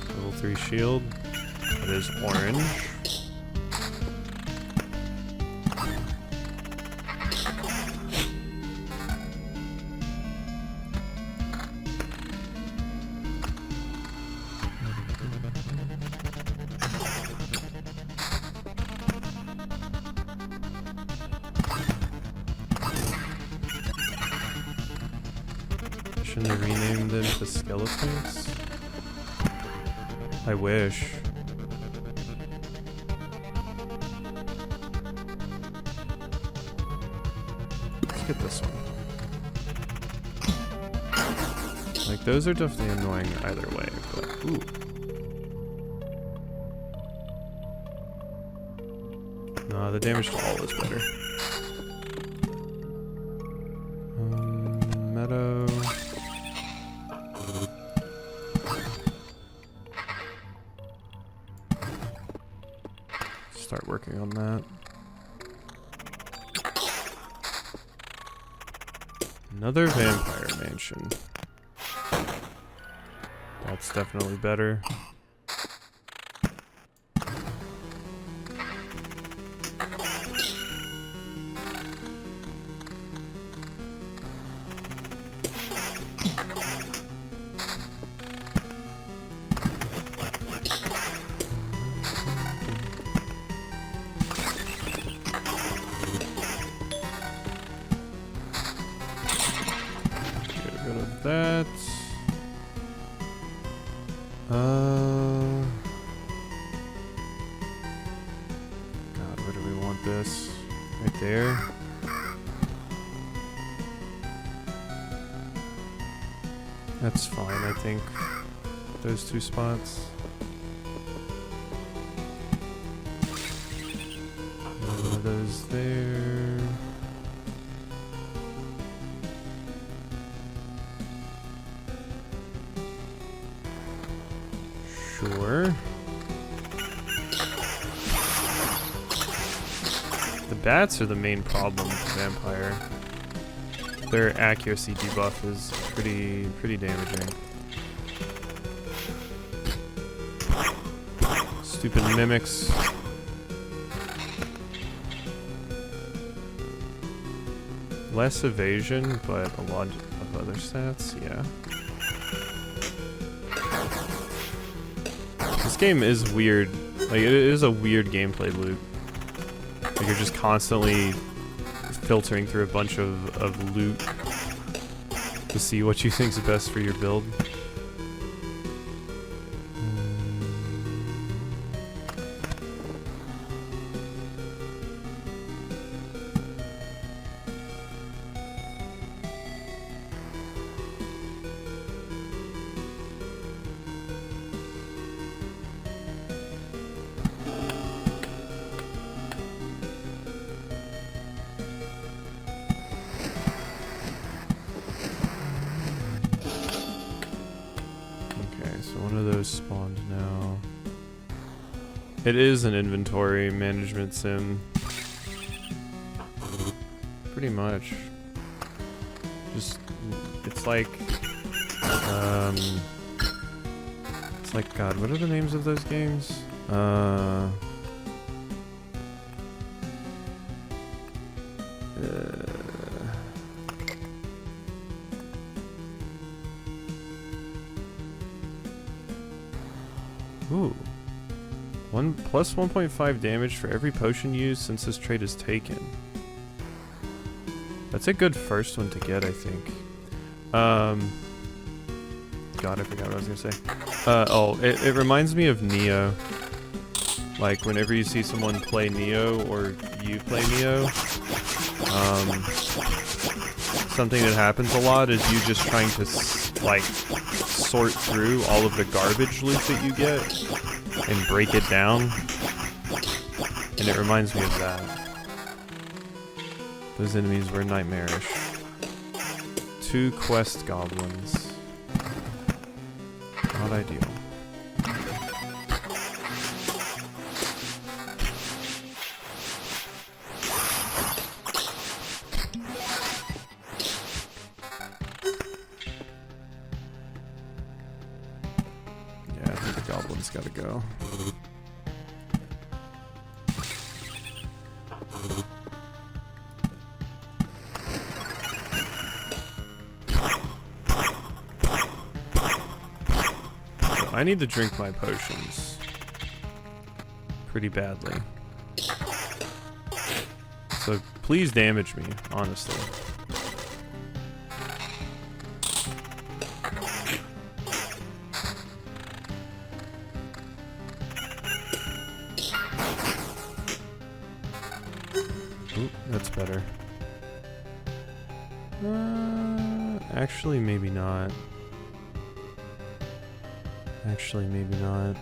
Level 3 shield. That is orange. Shouldn't I rename them to Skeletons? I wish. Let's get this one. Like, those are definitely annoying either way, but ooh. No, the damage to all is better. Meadow. Start working on that. Another vampire mansion. That's definitely better. That. God, where do we want this? Right there. That's fine, I think. Those two spots. One of those there. Sure. The bats are the main problem with the vampire. Their accuracy debuff is pretty damaging. Stupid mimics. Less evasion, but a lot of other stats, yeah. This game is weird. Like, it is a weird gameplay loop. Like, you're just constantly filtering through a bunch of loot to see what you think's best for your build. Spawned now. It is an inventory management sim. Pretty much. Just, it's like, God, what are the names of those games? Ooh. Plus 1.5 damage for every potion used since this trait is taken. That's a good first one to get, I think. God, I forgot what I was gonna say. It reminds me of Neo. Like, whenever you see someone play Neo, or you play Neo, something that happens a lot is you just trying to, like, sort through all of the garbage loot that you get and break it down, and it reminds me of that. Those enemies were nightmarish. 2 quest goblins. Not ideal. Goblin's gotta go. So I need to drink my potions pretty badly. So please damage me, honestly. better. Actually, maybe not. Actually, maybe not.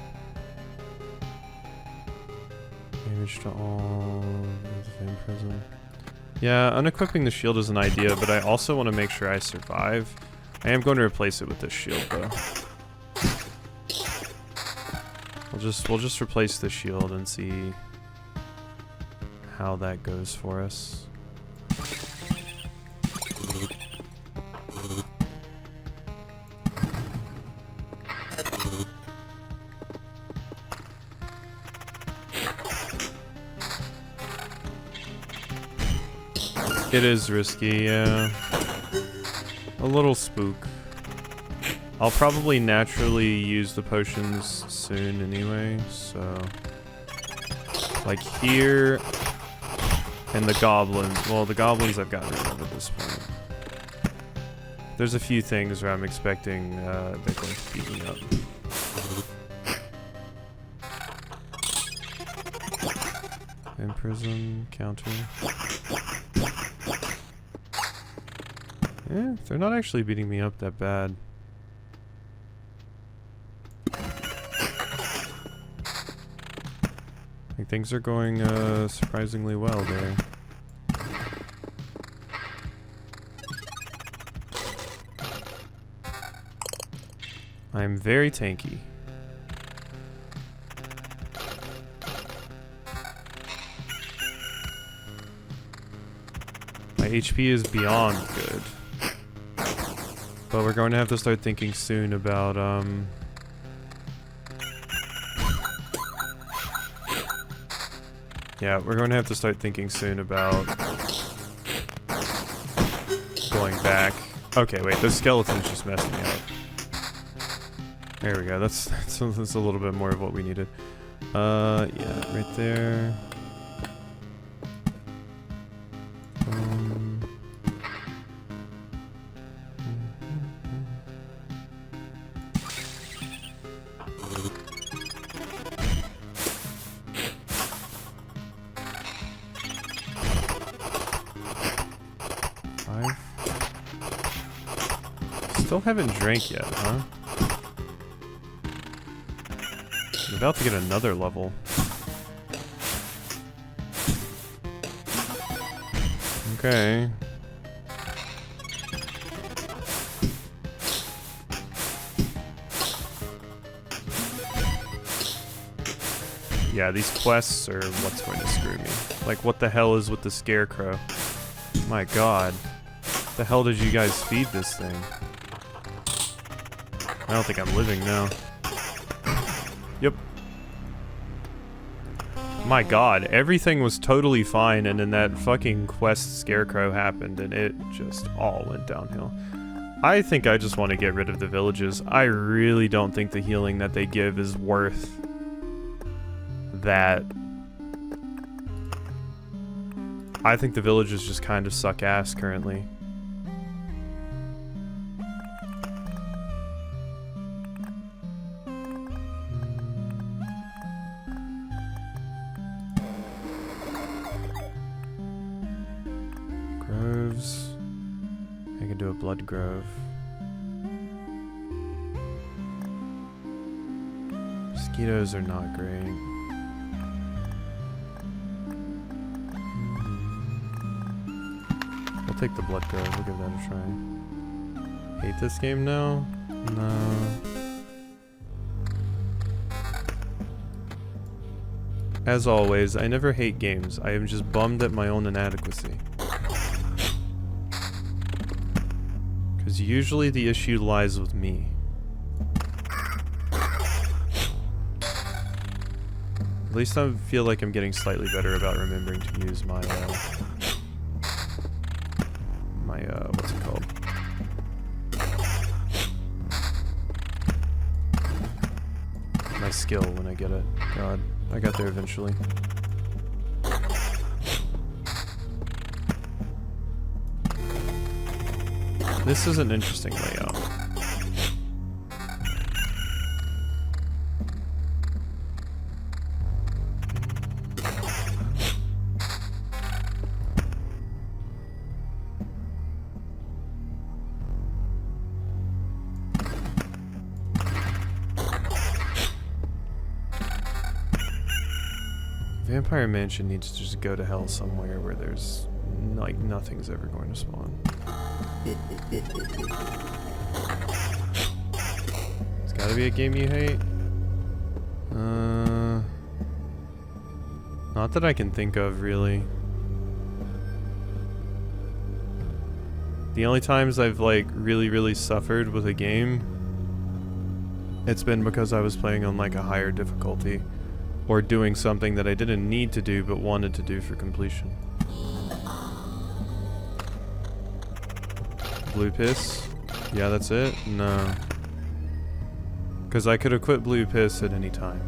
Damage to all. Flame Prism. Yeah, unequipping the shield is an idea, but I also want to make sure I survive. I am going to replace it with this shield, though. We'll just replace the shield and see how that goes for us. It is risky, yeah. A little spook. I'll probably naturally use the potions soon anyway, so... Like here... And the goblins. Well, the goblins I've gotten rid of at this point. There's a few things where I'm expecting they're going to beat me up. And prism, counter. Yeah, they're not actually beating me up that bad. I think things are going surprisingly well there. I'm very tanky. My HP is beyond good. But we're going to have to start thinking soon about, yeah, we're going to have to start thinking soon about going back. Okay, wait, those skeletons just messed me up. There we go, that's a little bit more of what we needed. Yeah, right there. Still haven't drank yet, huh? I'm about to get another level. Okay. Yeah, these quests are what's going to screw me. Like, what the hell is with the scarecrow? My god. The hell did you guys feed this thing? I don't think I'm living now. Yep. My god, everything was totally fine, and then that fucking quest scarecrow happened, and it just all went downhill. I think I just want to get rid of the villages. I really don't think the healing that they give is worth that. I think the villages just kind of suck ass currently. Groves. I can do a blood grove. Mosquitoes are not great. I'll take the blood grove. We'll give that a try. Hate this game now? No. As always, I never hate games. I am just bummed at my own inadequacy. Because usually the issue lies with me. At least I feel like I'm getting slightly better about remembering to use my, what's it called? My skill when I get it. God, I got there eventually. This is an interesting layout. Vampire Mansion needs to just go to hell somewhere where there's like nothing's ever going to spawn. It's gotta be a game you hate. Not that I can think of, really. The only times I've like really suffered with a game, it's been because I was playing on like a higher difficulty or doing something that I didn't need to do but wanted to do for completion. Blue Piss? Yeah, that's it? No. Because I could have quit Blue Piss at any time.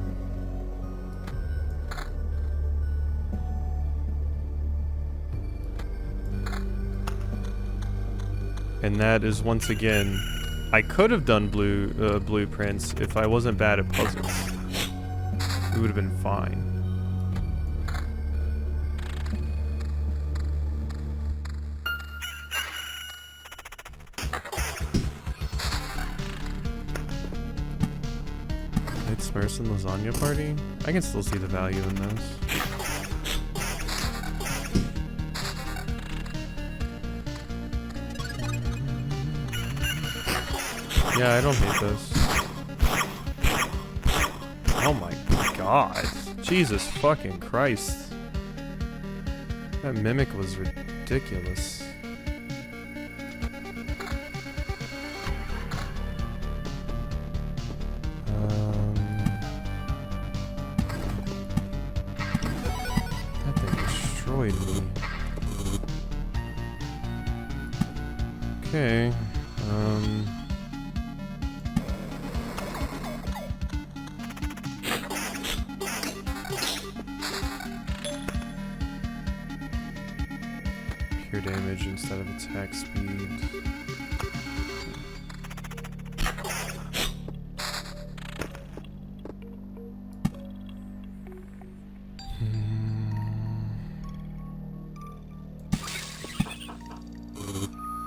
And that is, once again, I could have done blueprints if I wasn't bad at puzzles. It would have been fine. Night Smurfs and Lasagna Party? I can still see the value in those. Yeah, I don't hate this. Oh my god. Jesus fucking Christ. That mimic was ridiculous. That thing destroyed me. Okay. Pure damage instead of attack speed.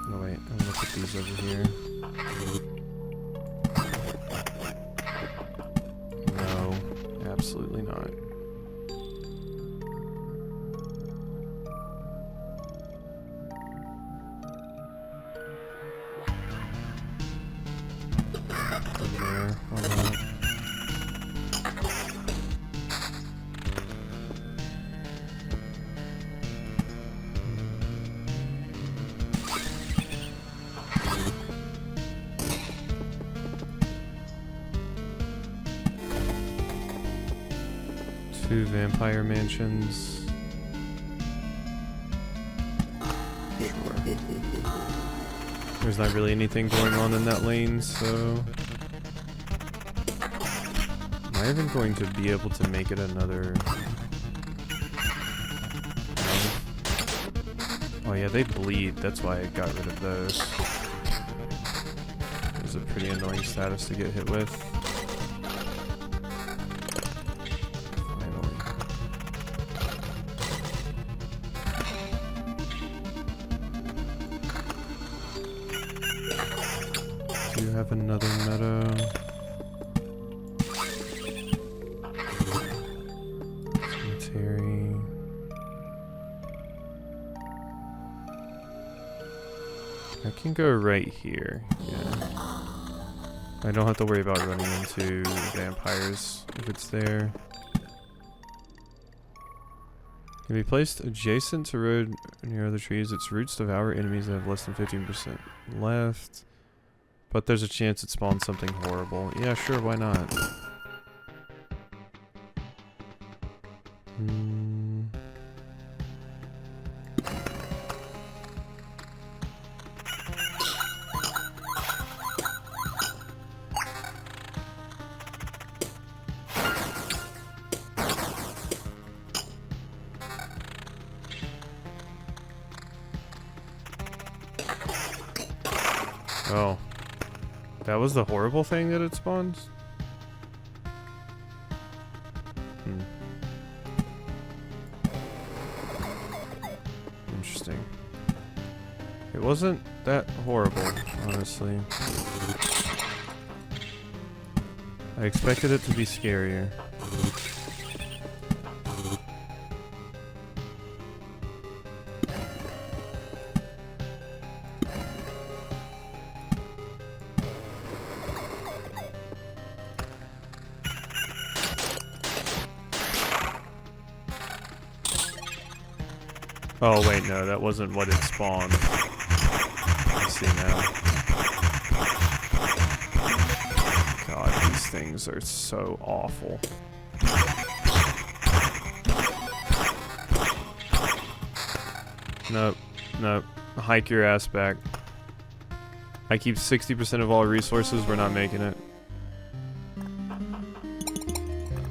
Oh wait, I'm gonna put these over here. No, absolutely not. There, why not? Two vampire mansions. Sure. There's not really anything going on in that lane, so... Am I even going to be able to make it another... Oh yeah, they bleed. That's why I got rid of those. It was a pretty annoying status to get hit with. Finally. Do you have another meadow? Cemetery. I can go right here, yeah. I don't have to worry about running into vampires if it's there. Can be placed adjacent to road near other trees. Its roots devour enemies that have less than 15% left. But there's a chance it spawns something horrible. Yeah, sure, why not? Oh. That was the horrible thing that it spawns? Interesting. It wasn't that horrible, honestly. I expected it to be scarier. Oh wait, no, that wasn't what it spawned. I see now. God, these things are so awful. Nope, nope. Hike your ass back. I keep 60% of all resources, we're not making it.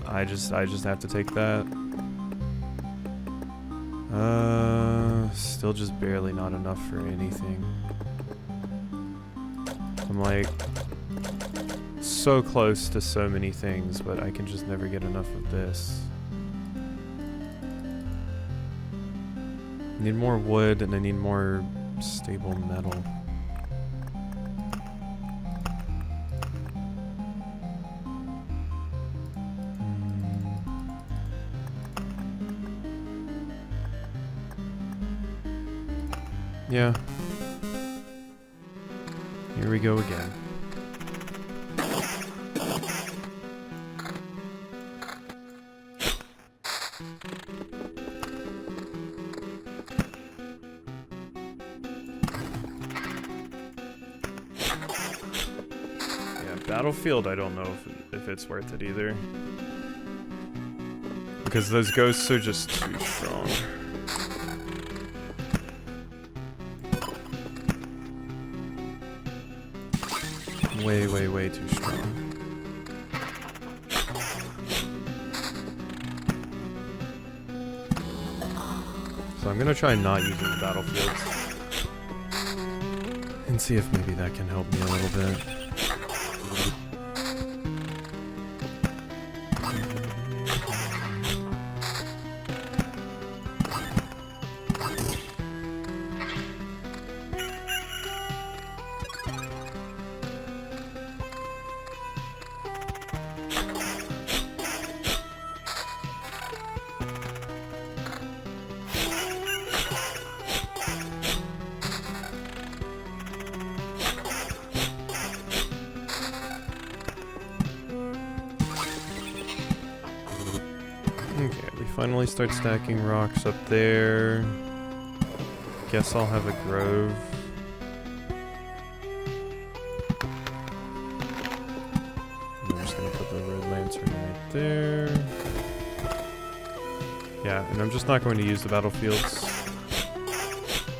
I just have to take that. Still just barely not enough for anything. I'm like so close to so many things, but I can just never get enough of this. I need more wood and I need more stable metal. Yeah. Here we go again. Yeah, Battlefield, I don't know if it's worth it either. Because those ghosts are just too strong. Way, way, way too strong. So I'm gonna try not using the battlefields. And see if maybe that can help me a little bit. Finally start stacking rocks up there. Guess I'll have a grove. I'm just gonna put the red lantern right there. Yeah, and I'm just not going to use the battlefields.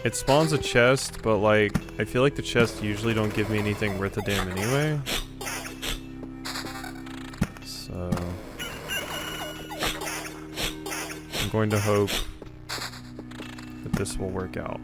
It spawns a chest, but like, I feel like the chests usually don't give me anything worth a damn anyway. So I'm going to hope that this will work out.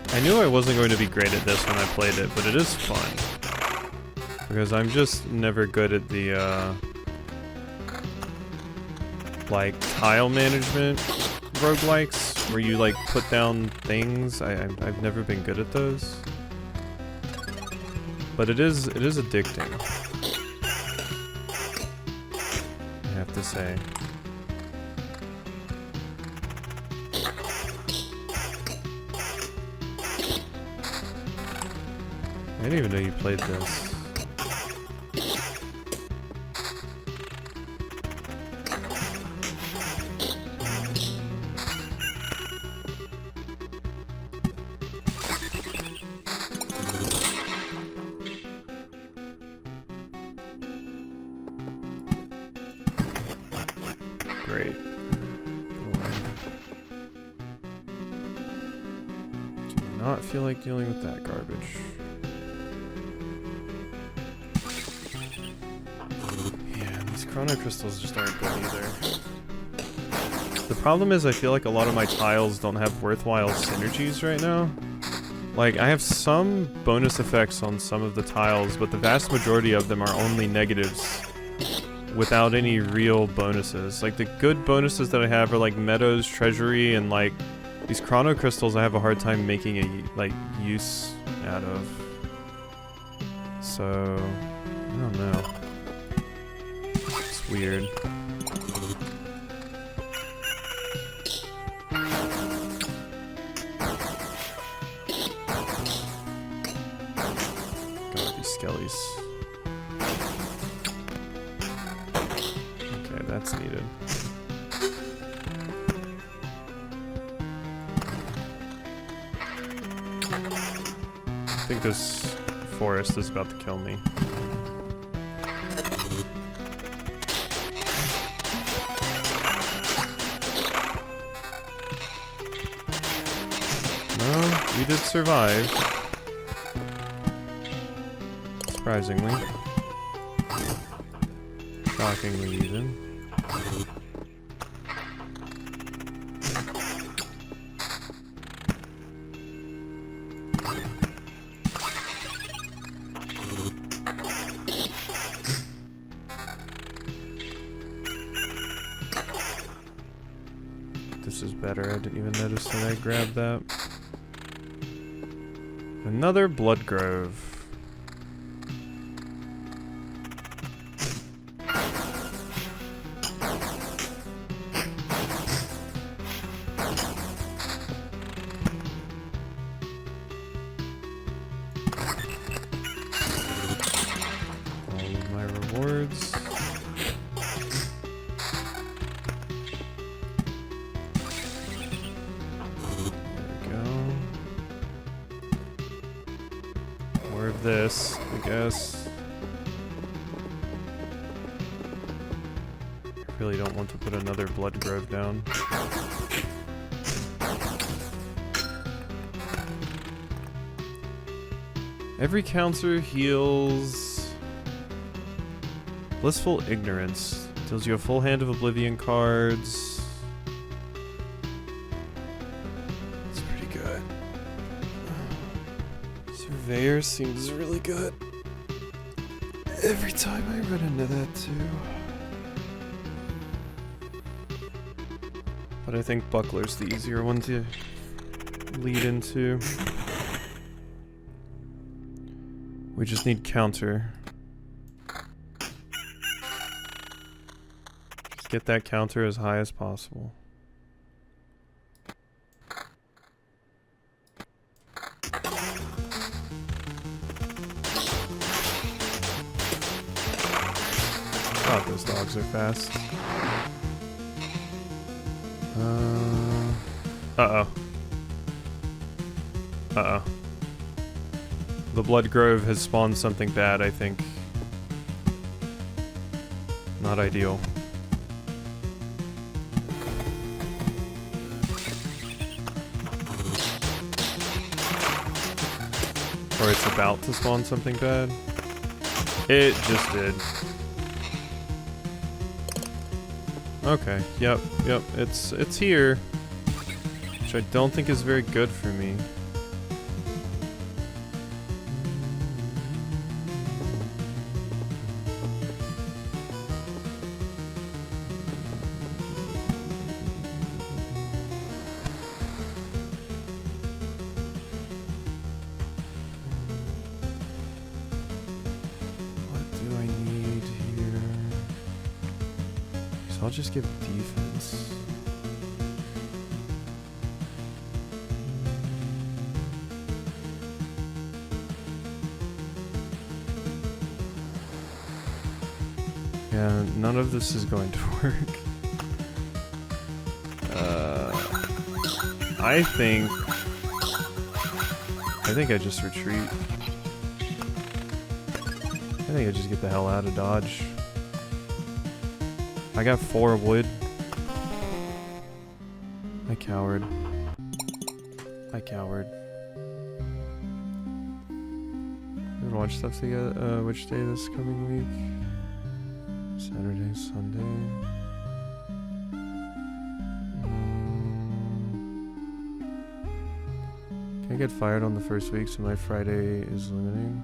I knew I wasn't going to be great at this when I played it, but it is fun. Because I'm just never good at the, like, tile management roguelikes, where you, like, put down things. I've never been good at those. But it is addicting, I have to say. I didn't even know you played this. Great. Do not feel like dealing with that garbage. Chrono crystals just aren't good either. The problem is I feel like a lot of my tiles don't have worthwhile synergies right now. Like, I have some bonus effects on some of the tiles, but the vast majority of them are only negatives. without any real bonuses. Like, the good bonuses that I have are like Meadows, Treasury, and like these Chrono Crystals I have a hard time making a like use out of. So, I don't know. It's weird. Got these skellies. Okay, that's needed. I think this forest is about to kill me. No, we did survive. Surprisingly. Shockingly even. This is better. I didn't even notice that I grabbed that. Another Blood Grove. All of my rewards. This, I guess. I really don't want to put another Blood Grove down. Every counter heals Blissful Ignorance. Deals you a full hand of Oblivion cards. It's pretty good. Surveyor seems really good. Every time I run into that too. But I think Buckler's the easier one to lead into. We just need counter. Just get that counter as high as possible. God, those dogs are fast. Uh-oh. Uh-oh. The Blood Grove has spawned something bad, I think. Not ideal. Or it's about to spawn something bad. It just did. Okay, yep, it's here. Which I don't think is very good for me. I'll just give defense. Yeah, none of this is going to work. I think I just retreat. I think I just get the hell out of Dodge. I got 4 wood. I cowered. I cowered. We're gonna watch stuff together. Which day this coming week? Saturday, Sunday. Can I get fired on the first week so my Friday is limiting?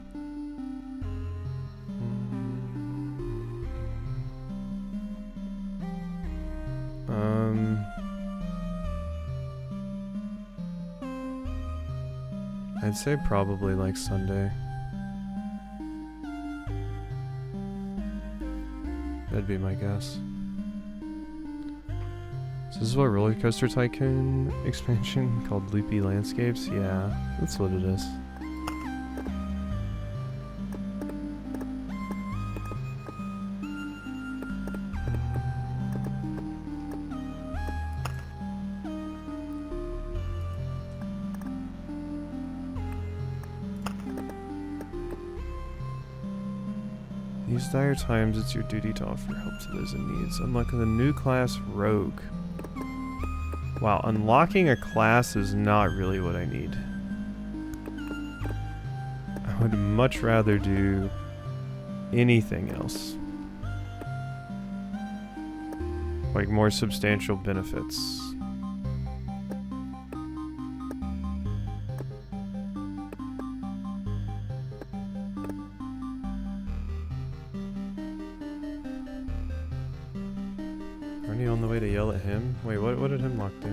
I'd say probably like Sunday. That'd be my guess. So this is what Roller Coaster Tycoon expansion called Loopy Landscapes? Yeah, that's what it is. These dire times, it's your duty to offer help to those in need. Unlocking the new class, Rogue. Wow, unlocking a class is not really what I need. I would much rather do anything else. Like more substantial benefits. Aren't you on the way to yell at him? Wait, what did Hemlock do?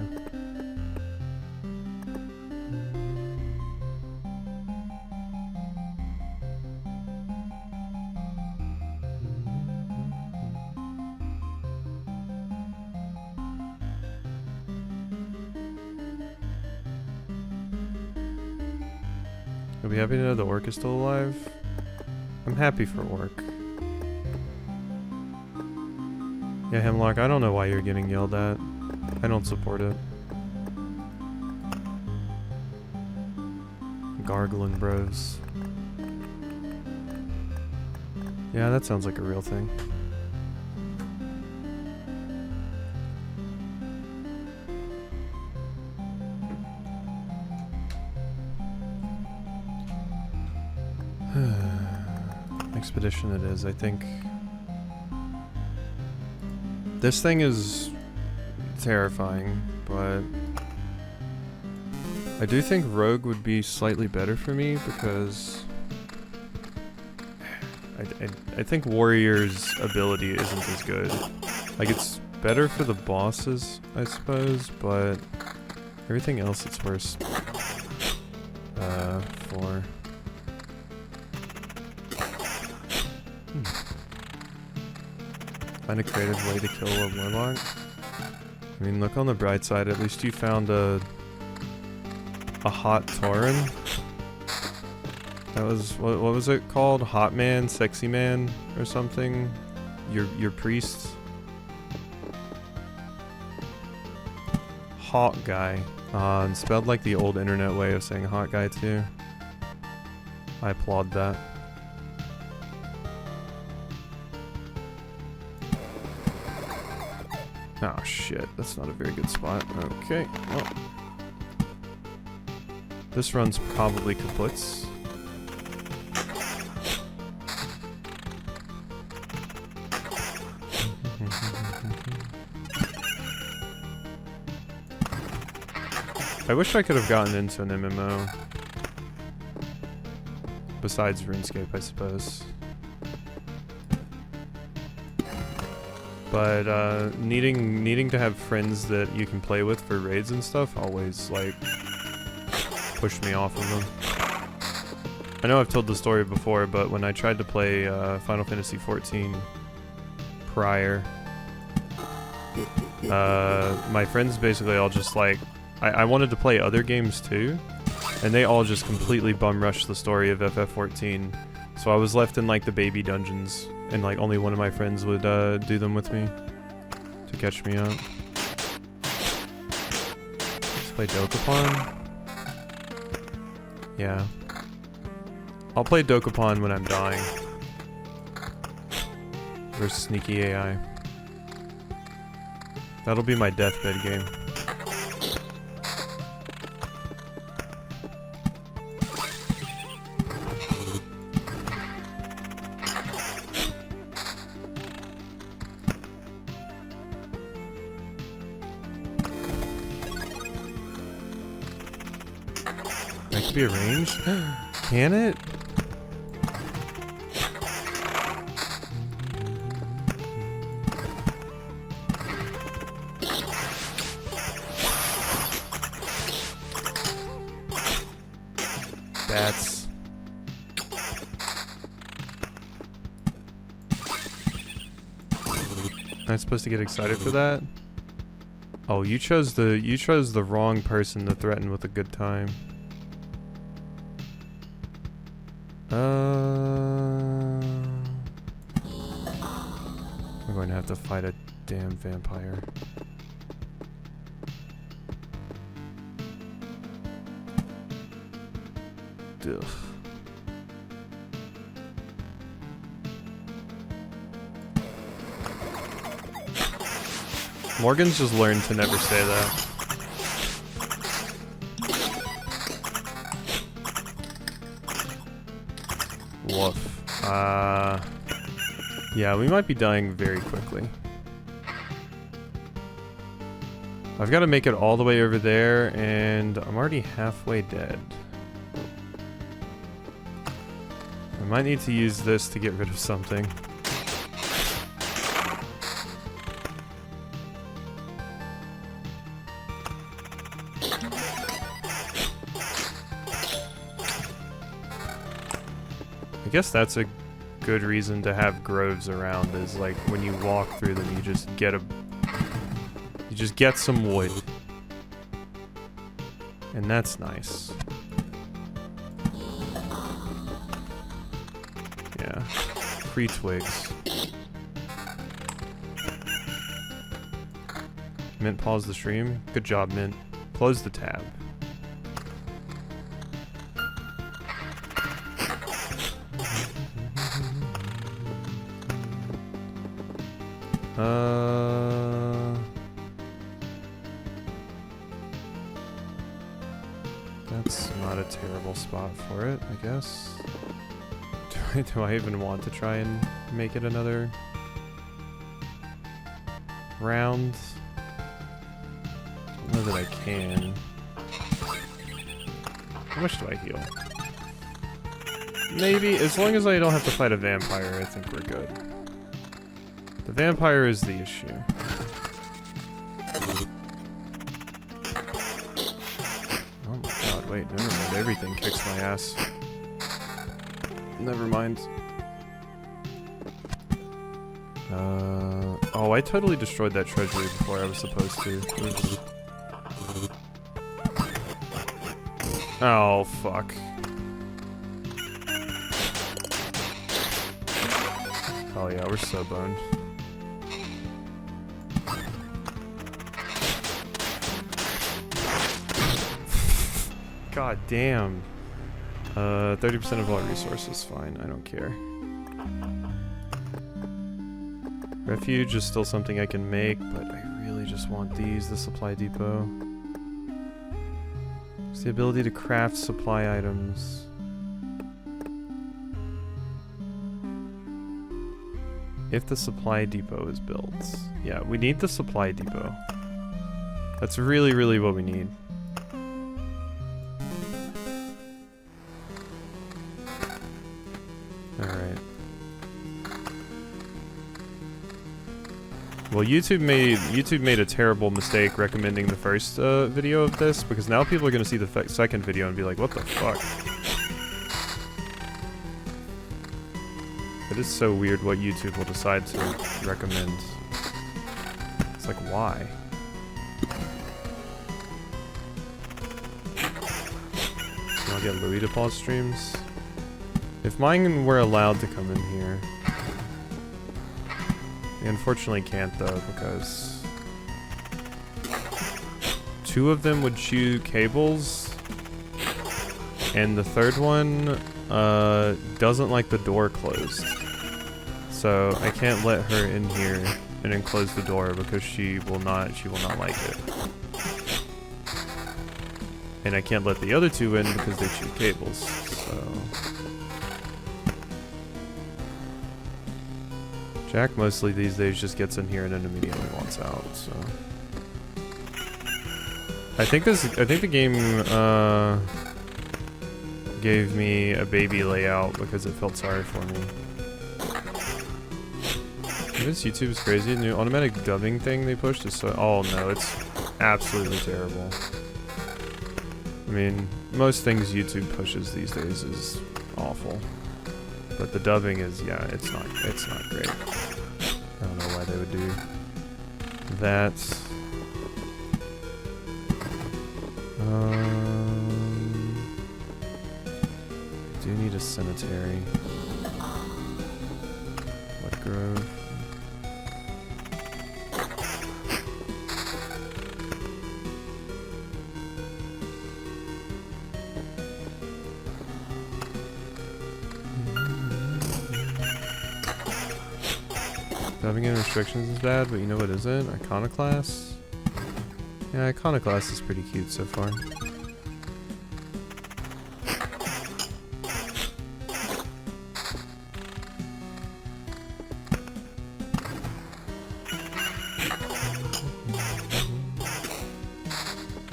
You'll be happy to know the orc is still alive? I'm happy for orc. Yeah, Hemlock, I don't know why you're getting yelled at. I don't support it. Gargling bros. Yeah, that sounds like a real thing. Expedition it is, I think. This thing is terrifying, but I do think Rogue would be slightly better for me because I think Warrior's ability isn't as good. Like, it's better for the bosses, I suppose, but everything else it's worse for. Find a creative way to kill a warlock. I mean, look on the bright side. At least you found a hot Tauren. That was what was it called? Hot man, sexy man, or something. Your priest. Hot guy. And spelled like the old internet way of saying hot guy too. I applaud that. Oh shit, that's not a very good spot. Okay, well. This run's probably kaputz. I wish I could have gotten into an MMO. Besides RuneScape, I suppose. But needing to have friends that you can play with for raids and stuff always like pushed me off of them. I know I've told the story before, but when I tried to play Final Fantasy XIV prior, my friends basically all just like I wanted to play other games too, and they all just completely bum rushed the story of FF14. So I was left in like the baby dungeons. And like only one of my friends would do them with me to catch me up. Let's play Dokapon. Yeah. I'll play Dokapon when I'm dying. Versus Sneaky AI. That'll be my deathbed game. Be arranged? Can it? Bats. Am I supposed to get excited for that? Oh, you chose the wrong person to threaten with a good time. We're going to have to fight a damn vampire. Ugh. Morgan's just learned to never say that. Woof. Yeah, we might be dying very quickly. I've got to make it all the way over there, and I'm already halfway dead. I might need to use this to get rid of something. I guess that's a good reason to have groves around, is like when you walk through them you just get some wood. And that's nice. Yeah. Free twigs. Mint paused the stream. Good job, Mint. Close the tab. That's not a terrible spot for it, I guess. Do I even want to try and make it another round? I don't know that I can. How much do I heal? Maybe, as long as I don't have to fight a vampire, I think we're good. The vampire is the issue. Oh my god, wait, never mind. Everything kicks my ass. Never mind. Oh, I totally destroyed that treasury before I was supposed to. Oops. Oh, fuck. Oh yeah, we're so boned. God damn. 30% of all resources, fine, I don't care. Refuge is still something I can make, but I really just want these, the supply depot. It's the ability to craft supply items. If the supply depot is built. Yeah, we need the supply depot. That's really, really what we need. Alright. Well, YouTube made a terrible mistake recommending the first video of this, because now people are going to see the second video and be like, what the fuck? It is so weird what YouTube will decide to recommend. It's like, why? So I'll get Louis to pause streams. If mine were allowed to come in here. They unfortunately can't though, because 2 of them would chew cables, and the third one doesn't like the door closed. So I can't let her in here and then close the door because she will not like it. And I can't let the other 2 in because they chew cables. So Jack mostly these days just gets in here and then immediately wants out, so I think the game gave me a baby layout because it felt sorry for me. This YouTube's crazy. The new automatic dubbing thing they pushed is so— oh no, it's absolutely terrible. I mean, most things YouTube pushes these days is awful. But the dubbing is, yeah, it's not great. I don't know why they would do that. Do need a cemetery. What grove? Dubbing in restrictions is bad, but you know what isn't? Iconoclast? Yeah, Iconoclast is pretty cute so far.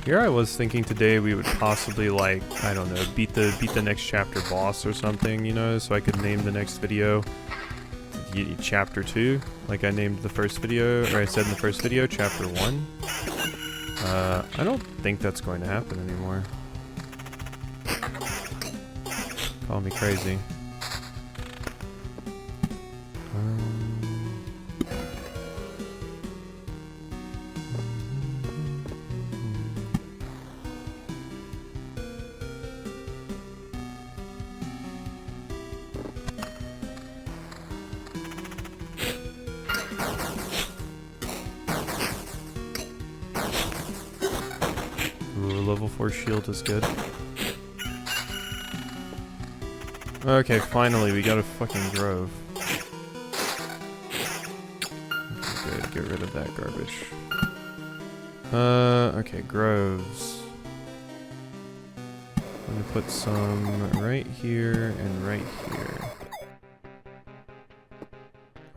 Here I was thinking today we would possibly, like, I don't know, beat the next chapter boss or something, you know, so I could name the next video chapter 2, like I named the first video, or I said in the first video, chapter 1. I don't think that's going to happen anymore. Call me crazy. Level 4 shield is good. Okay, finally, we got a fucking grove. Okay, good, get rid of that garbage. Okay, groves. I'm gonna put some right here and right here.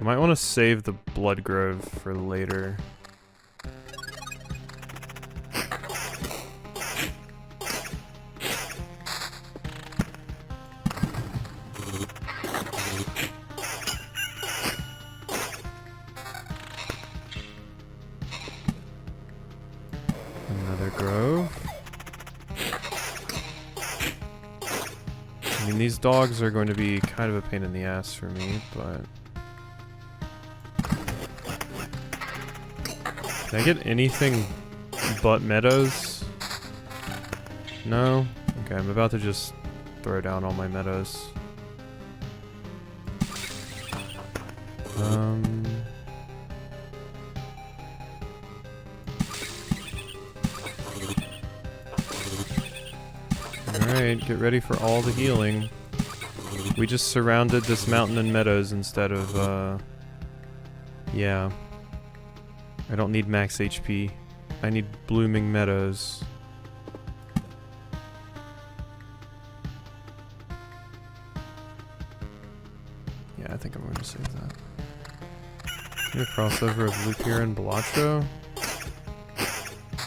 I might want to save the blood grove for later. Another grove. I mean, these dogs are going to be kind of a pain in the ass for me, but... Can I get anything but meadows? No? Okay, I'm about to just throw down all my meadows. Alright, get ready for all the healing. We just surrounded this mountain and meadows instead of, yeah. I don't need max HP. I need blooming meadows. Yeah, I think I'm going to save that. Maybe a crossover of Lupir and Balatro.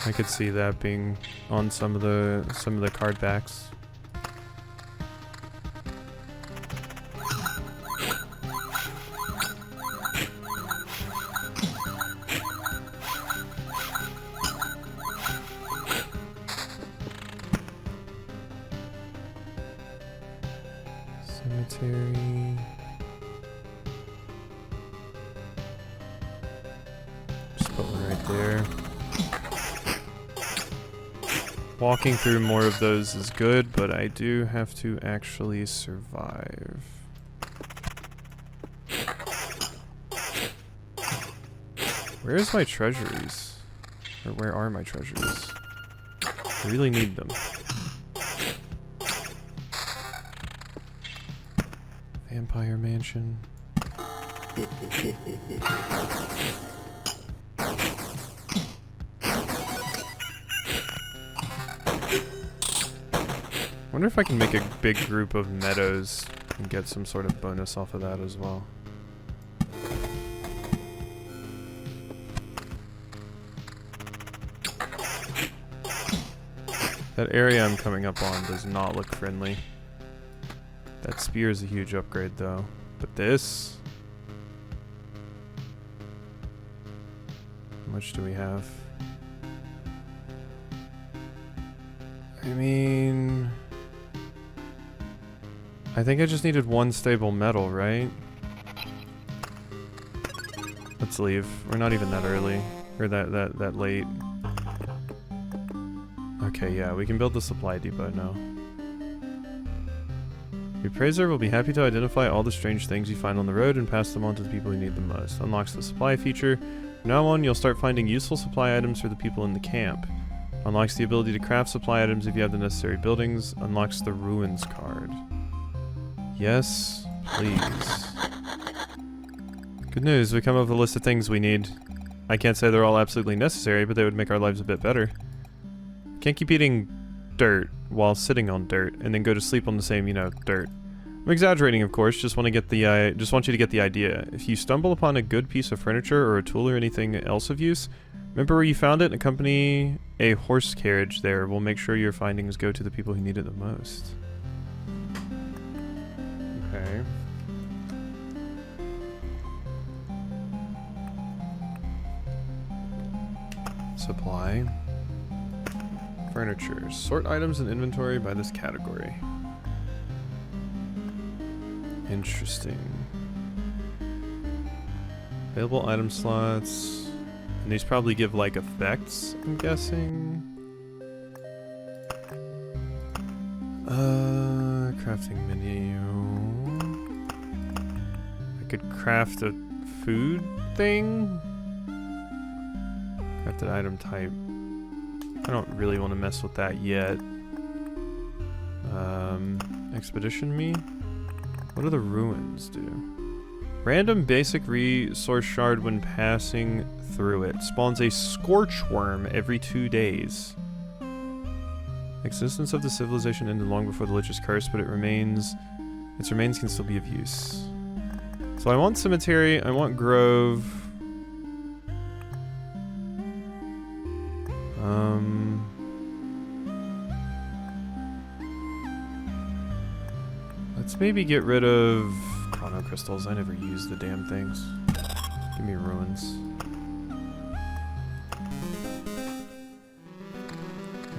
I could see that being on some of the card backs. Cemetery. Just put one right there. Walking through more of those is good, but I do have to actually survive. Where's my treasuries? Or where are my treasuries? I really need them. Vampire Mansion. Wonder if I can make a big group of meadows and get some sort of bonus off of that as well. That area I'm coming up on does not look friendly. That spear is a huge upgrade though. But this... How much do we have? I mean... I think I just needed one stable metal, right? Let's leave. We're not even that early. Or that late. Okay, yeah, we can build the supply depot now. The appraiser will be happy to identify all the strange things you find on the road and pass them on to the people who need them most. Unlocks the supply feature. From now on, you'll start finding useful supply items for the people in the camp. Unlocks the ability to craft supply items if you have the necessary buildings. Unlocks the ruins card. Yes, please. Good news, we come up with a list of things we need. I can't say they're all absolutely necessary, but they would make our lives a bit better. Can't keep eating dirt while sitting on dirt and then go to sleep on the same, you know, dirt. I'm exaggerating, of course, just want you to get the idea. If you stumble upon a good piece of furniture or a tool or anything else of use, remember where you found it and accompany a horse carriage there. We'll make sure your findings go to the people who need it the most. Okay. Supply. Furniture. Sort items in inventory by this category. Interesting. Available item slots. And these probably give like effects, I'm guessing. Crafting menu. I could craft a food thing? Crafted item type. I don't really want to mess with that yet. Expedition me? What do the ruins do? Random basic resource shard when passing through it. Spawns a scorch worm every 2 days. Existence of the civilization ended long before the Lich's curse, but its remains can still be of use. So I want cemetery, I want grove. Let's maybe get rid of chrono crystals. I never use the damn things. Give me ruins.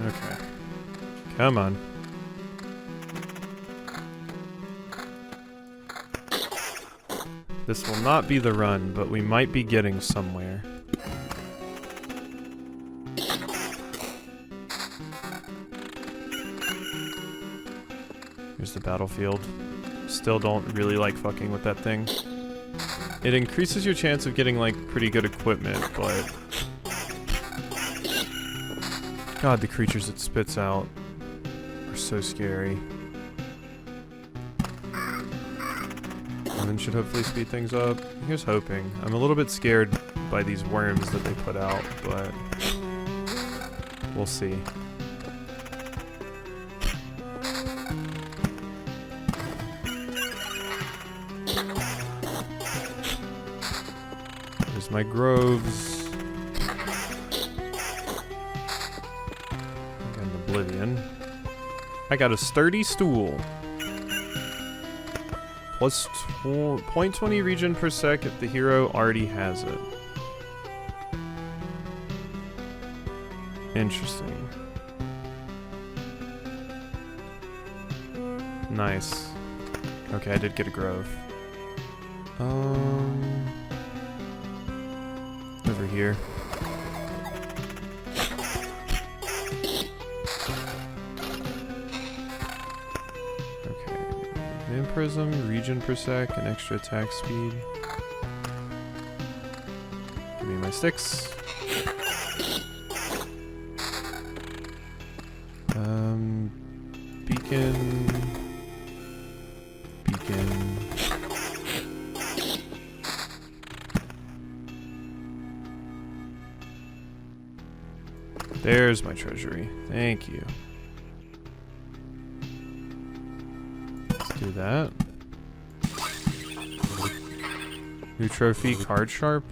Okay. Come on. This will not be the run, but we might be getting somewhere. Here's the battlefield. Still don't really like fucking with that thing. It increases your chance of getting like pretty good equipment, but... God, the creatures it spits out are so scary. And then should hopefully speed things up. Here's hoping. I'm a little bit scared by these worms that they put out, but we'll see. There's my groves. And Oblivion. I got a sturdy stool. Plus 0.20 regen per sec if the hero already has it. Interesting. Nice. Okay, I did get a grove. Over here. Prism, regen per sec, and extra attack speed. Give me my sticks. Beacon. Beacon. There's my treasury. Thank you. Do that. New trophy, card sharp.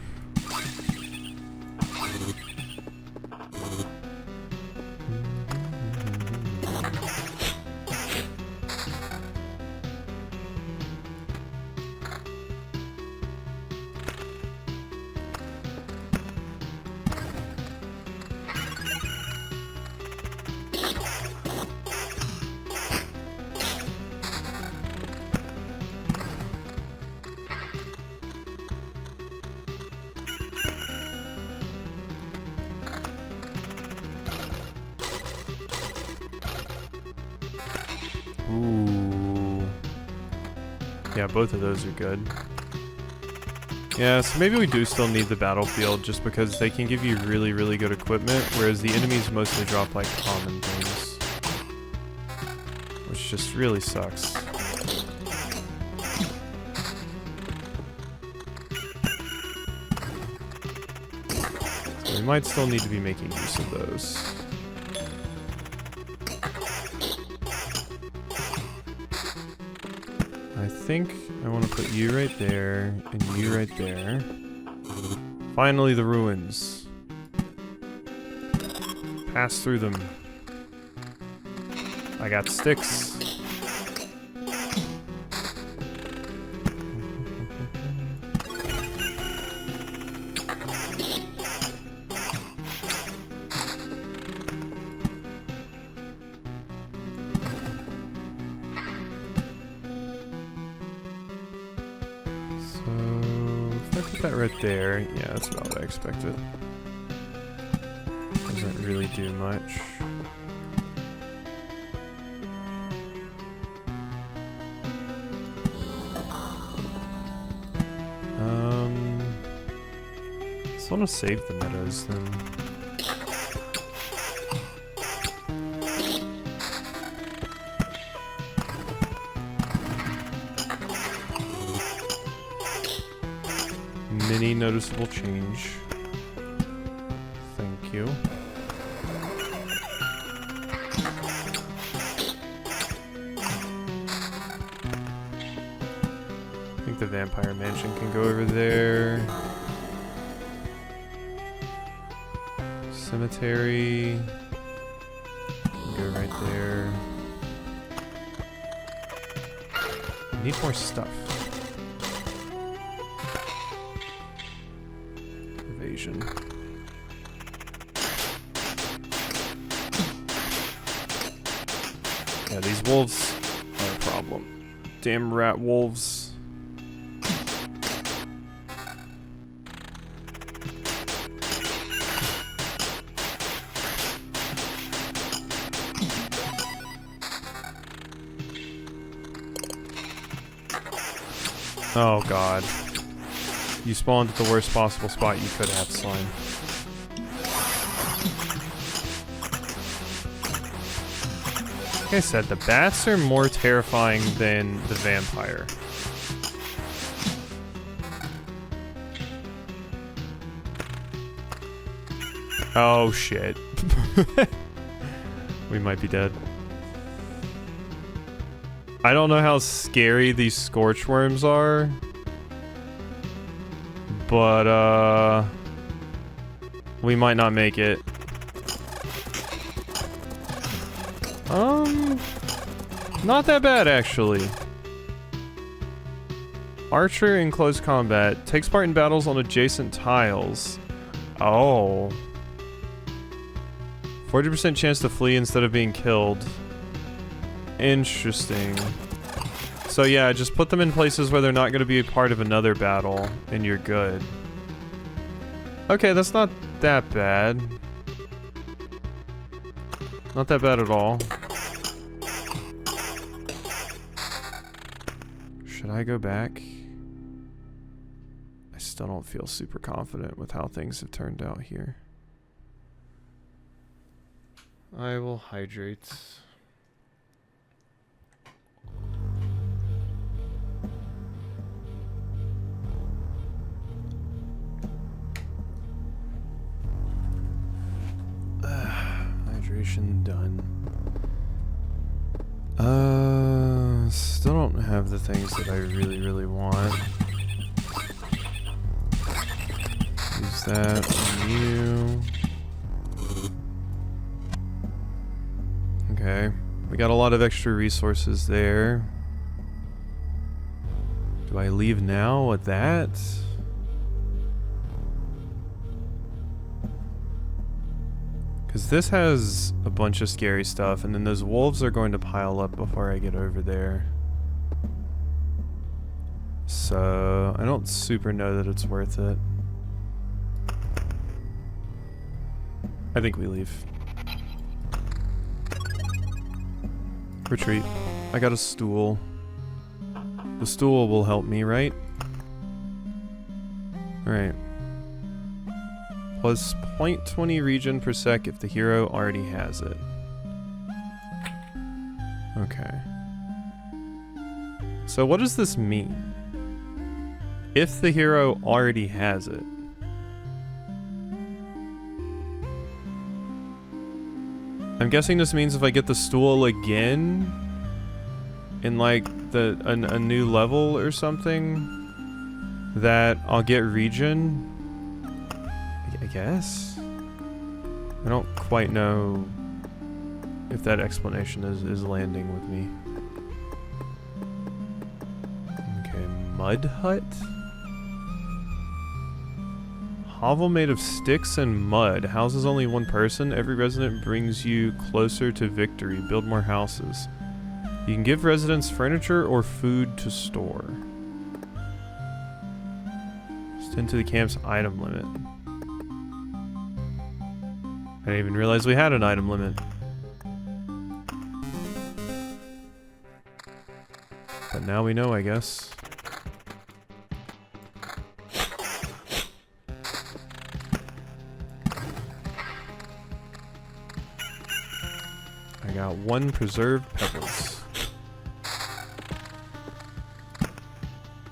Ooh. Yeah, both of those are good. Yeah, so maybe we do still need the battlefield just because they can give you really, really good equipment, whereas the enemies mostly drop like common things. Which just really sucks. So we might still need to be making use of those. I think I want to put you right there, and you right there. Finally, the ruins. Pass through them. I got sticks. That right there, yeah, that's about what I expected. Doesn't really do much. Just want to save the meadows then. Mini noticeable change. Thank you. I think the vampire mansion can go over there. Cemetery can go right there. I need more stuff. Evasion. Yeah, these wolves are a problem. Damn rat wolves. Oh god. You spawned at the worst possible spot you could have, slime. Like I said, the bats are more terrifying than the vampire. Oh shit. We might be dead. I don't know how scary these scorch worms are, but we might not make it. Not that bad actually. Archer in close combat takes part in battles on adjacent tiles. Oh. 40% chance to flee instead of being killed. Interesting. So yeah, just put them in places where they're not going to be a part of another battle, and you're good. Okay, that's not that bad. Not that bad at all. Should I go back? I still don't feel super confident with how things have turned out here. I will hydrate. Hydration done. Still don't have the things that I really want. Use that on you. Okay, we got a lot of extra resources there. Do I leave now with that? Because this has a bunch of scary stuff, and then those wolves are going to pile up before I get over there. So, I don't super know that it's worth it. I think we leave. Retreat. I got a stool. The stool will help me, right? Alright. Plus 0.20 regen per sec if the hero already has it. Okay. So what does this mean? If the hero already has it. I'm guessing this means if I get the stool again in like a new level or something, that I'll get regen. I guess? I don't quite know if that explanation is landing with me. Okay, mud hut? Hovel made of sticks and mud. Houses only one person. Every resident brings you closer to victory. Build more houses. You can give residents furniture or food to store. Extend to the camp's item limit. I didn't even realize we had an item limit. But now we know, I guess. I got 1 preserved pebbles.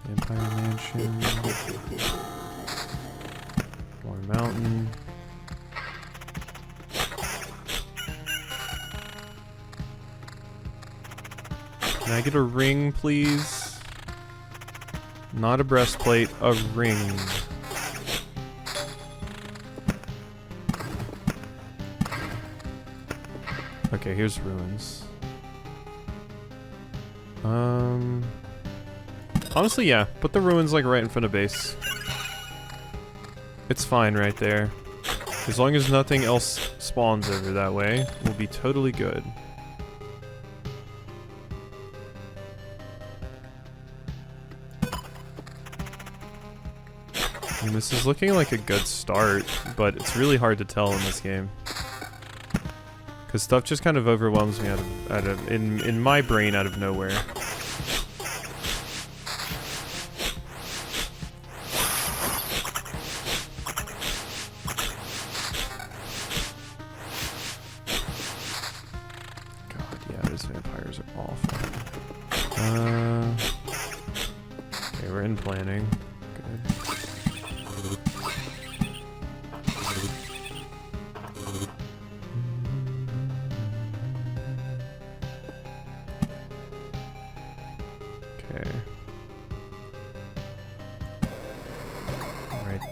Empire Mansion. More mountain. Can I get a ring, please? Not a breastplate, a ring. Okay, here's ruins. Honestly, yeah. Put the ruins like right in front of base. It's fine right there. As long as nothing else spawns over that way, we'll be totally good. I mean, this is looking like a good start, but it's really hard to tell in this game. Because stuff just kind of overwhelms me in my brain out of nowhere. God, yeah, those vampires are awful. Okay, we're in planning. Good.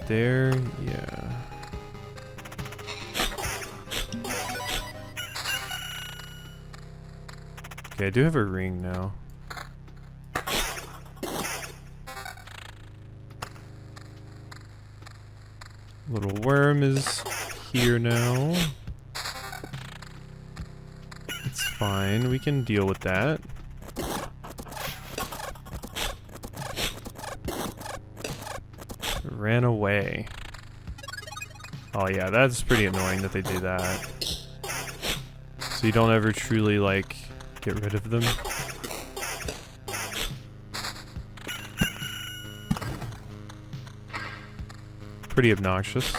There, yeah. Okay, I do have a ring now. Little worm is here now. It's fine, we can deal with that. Ran away. Oh yeah, that's pretty annoying that they do that. So you don't ever truly, like, get rid of them. Pretty obnoxious.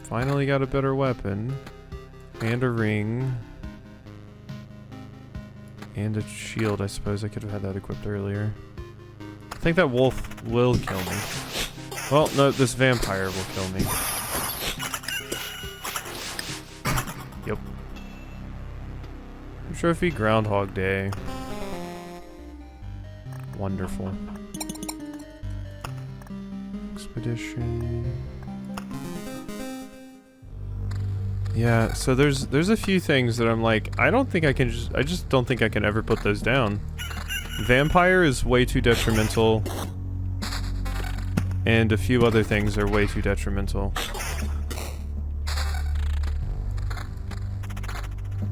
Finally got a better weapon. And a ring. And a shield. I suppose I could have had that equipped earlier. I think that wolf will kill me. Well, no, this vampire will kill me. Yep. Trophy Groundhog Day. Wonderful. Expedition. Yeah, so there's a few things that I'm like, I just don't think I can ever put those down. Vampire is way too detrimental. And a few other things are way too detrimental.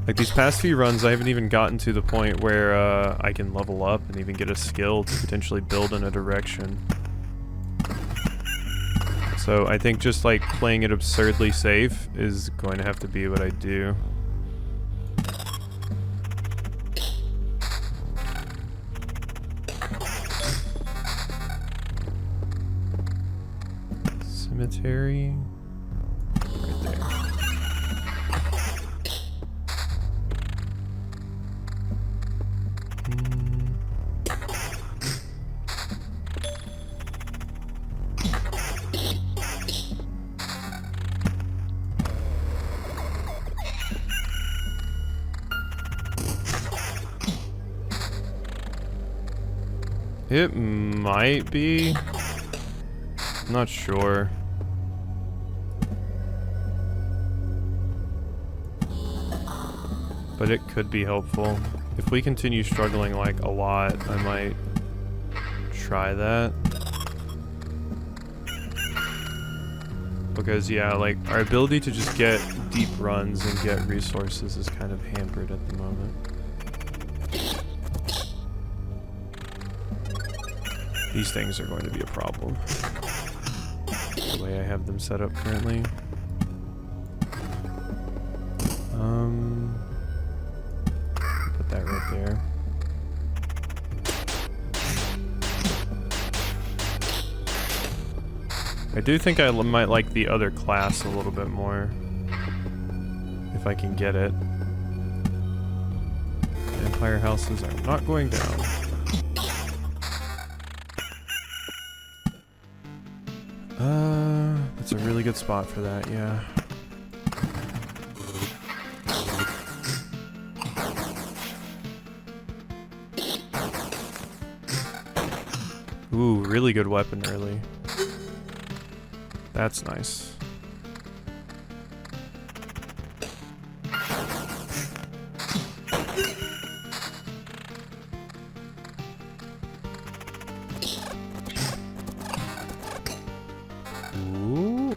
Like these past few runs, I haven't even gotten to the point where I can level up and even get a skill to potentially build in a direction. So I think just like playing it absurdly safe is going to have to be what I do. Cemetery. Right there. It might be. Not sure. But it could be helpful. If we continue struggling like a lot, I might try that. Because yeah, like our ability to just get deep runs and get resources is kind of hampered at the moment. These things are going to be a problem. The way I have them set up currently. Put that right there. I do think I might like the other class a little bit more. If I can get it. Empire houses are not going down. That's a really good spot for that, yeah. Ooh, really good weapon early. That's nice.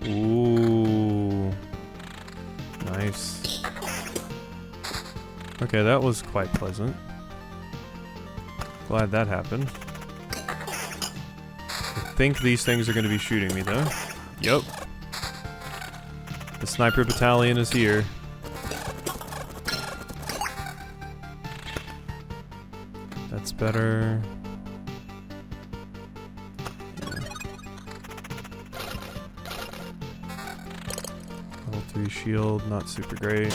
Ooh. Nice. Okay, that was quite pleasant. Glad that happened. I think these things are going to be shooting me, though. Yep. The sniper battalion is here. That's better. Level 3 shield, not super great.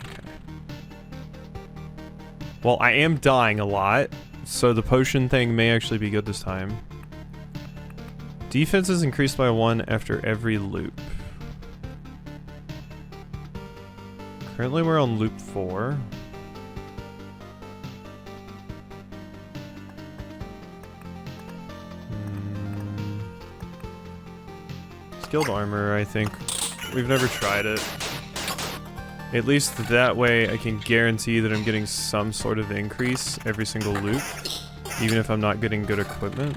Okay. Well, I am dying a lot, so the potion thing may actually be good this time. Defense is increased by 1 after every loop. Currently we're on loop 4. Skilled armor, I think. We've never tried it. At least that way I can guarantee that I'm getting some sort of increase every single loop, even if I'm not getting good equipment.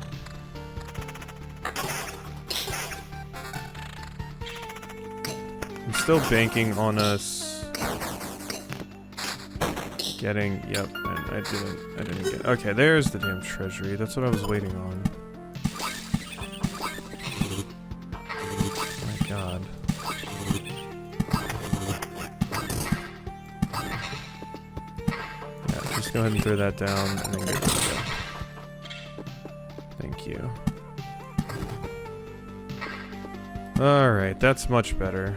I'm still banking on us getting, yep, I didn't get, okay, there's the damn treasury, that's what I was waiting on. Oh my god. Yeah, just go ahead and throw that down and then get rid of it. Thank you. Alright, that's much better.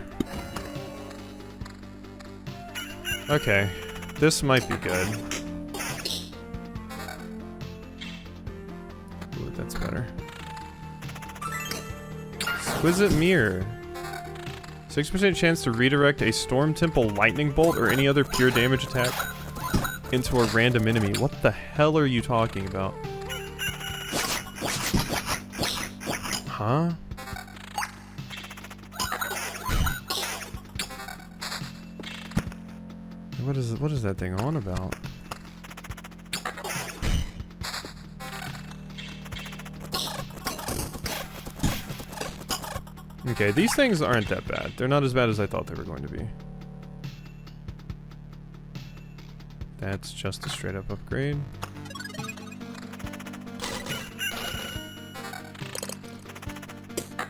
Okay, this might be good. Ooh, that's better. Exquisite Mirror. 6% chance to redirect a Storm Temple Lightning Bolt or any other pure damage attack into a random enemy. What the hell are you talking about? Huh? What is that thing on about? Okay, these things aren't that bad. They're not as bad as I thought they were going to be. That's just a straight up upgrade.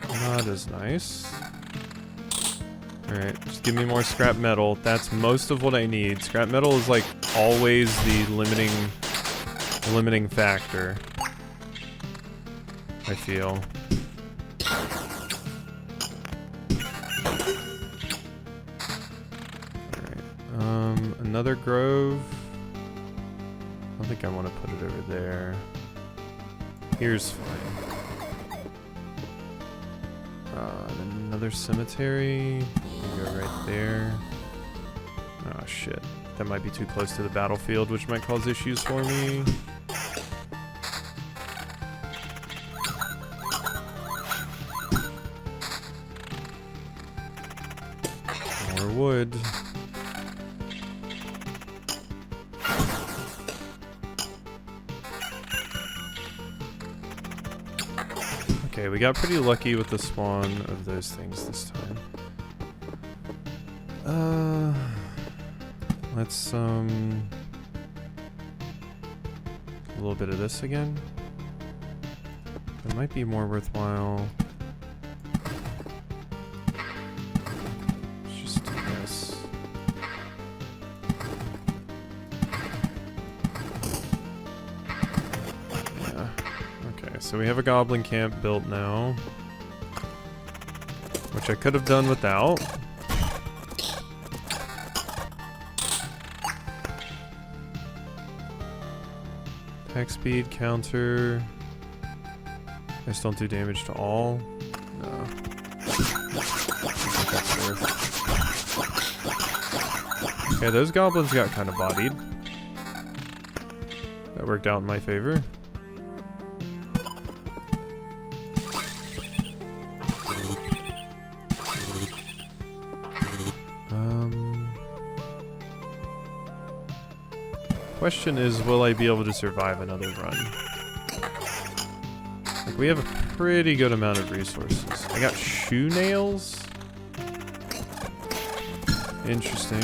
Not as nice. Alright, just give me more scrap metal. That's most of what I need. Scrap metal is like always the limiting factor, I feel. Alright, another grove. I don't think I want to put it over there. Here's fine. Another cemetery. Go right there. Oh shit. That might be too close to the battlefield, which might cause issues for me. More wood. Okay, we got pretty lucky with the spawn of those things this time. Let's a little bit of this again. It might be more worthwhile. Let's just do this. Yeah. Okay, so we have a goblin camp built now, which I could have done without. Attack speed, counter. I just don't do damage to all. No. Okay, those goblins got kind of bodied. That worked out in my favor. Question is, will I be able to survive another run? Like, we have a pretty good amount of resources. I got shoe nails. Interesting.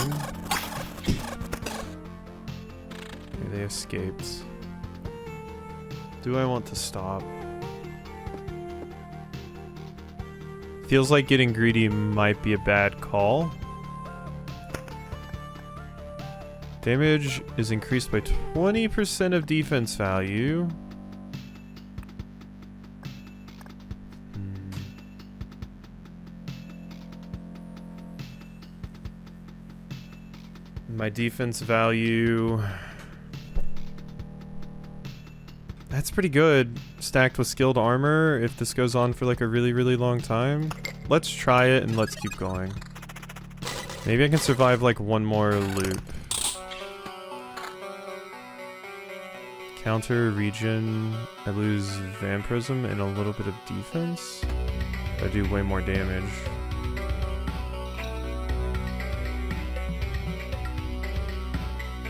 Okay, they escaped. Do I want to stop? Feels like getting greedy might be a bad call. Damage is increased by 20% of defense value. My defense value... That's pretty good, stacked with skilled armor, if this goes on for like a really, really long time. Let's try it and let's keep going. Maybe I can survive like one more loop. Counter, regen, I lose vampirism and a little bit of defense. I do way more damage.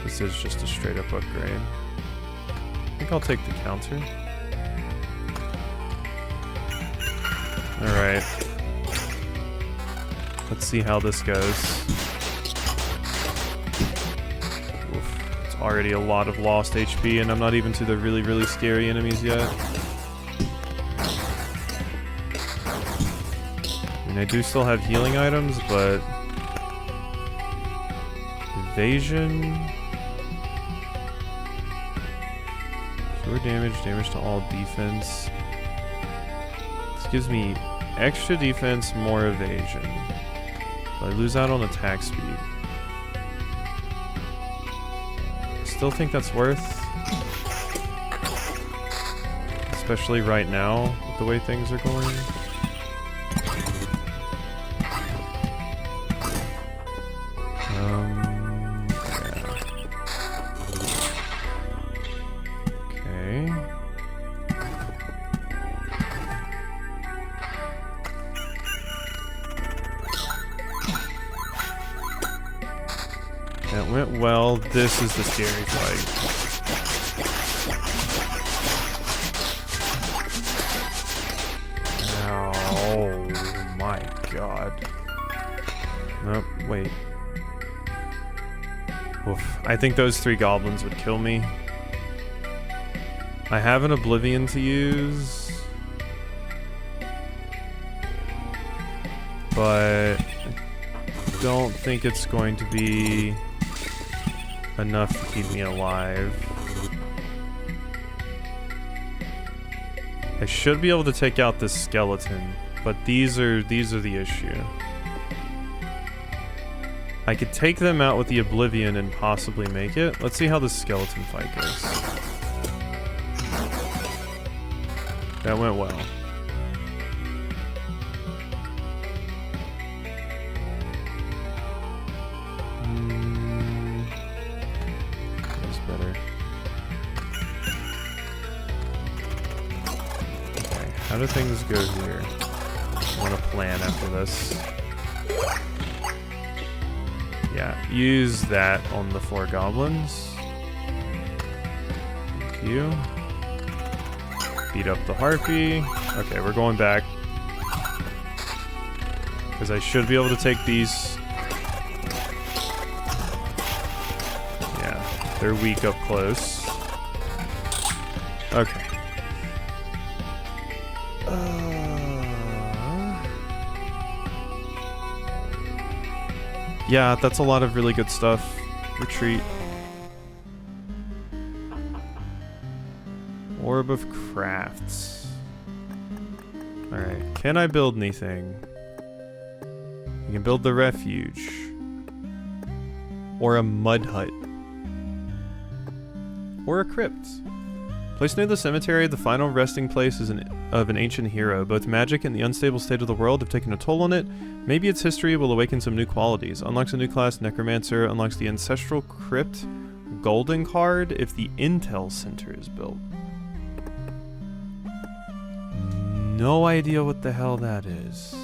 This is just a straight up upgrade. I think I'll take the counter. Alright. Let's see how this goes. Already a lot of lost HP, and I'm not even to the really, really scary enemies yet. I mean, I do still have healing items, but... Evasion... Pure damage, damage to all defense. This gives me extra defense, more evasion. But I lose out on attack speed. Still think that's worth, especially right now with the way things are going. Yeah. Okay. That went well. This is the scary fight. Oh my god. Nope, wait. Oof. I think those 3 goblins would kill me. I have an Oblivion to use, but I don't think it's going to be enough to keep me alive. I should be able to take out this skeleton, but these are the issue. I could take them out with the Oblivion and possibly make it. Let's see how the skeleton fight goes. That went well. That's better. Okay, how do things go here? I want to plan after this. Yeah, use that on the 4 goblins. Thank you. Beat up the harpy. Okay, we're going back. Because I should be able to take these. Yeah, they're weak up close. Okay. Yeah, that's a lot of really good stuff. Retreat. Orb of Crafts. Alright, can I build anything? You can build the refuge. Or a mud hut. Or a crypt. Placed near the cemetery, the final resting place is of an ancient hero. Both magic and the unstable state of the world have taken a toll on it. Maybe its history will awaken some new qualities. Unlocks a new class, Necromancer. Unlocks the Ancestral Crypt Golden card if the Intel Center is built. No idea what the hell that is.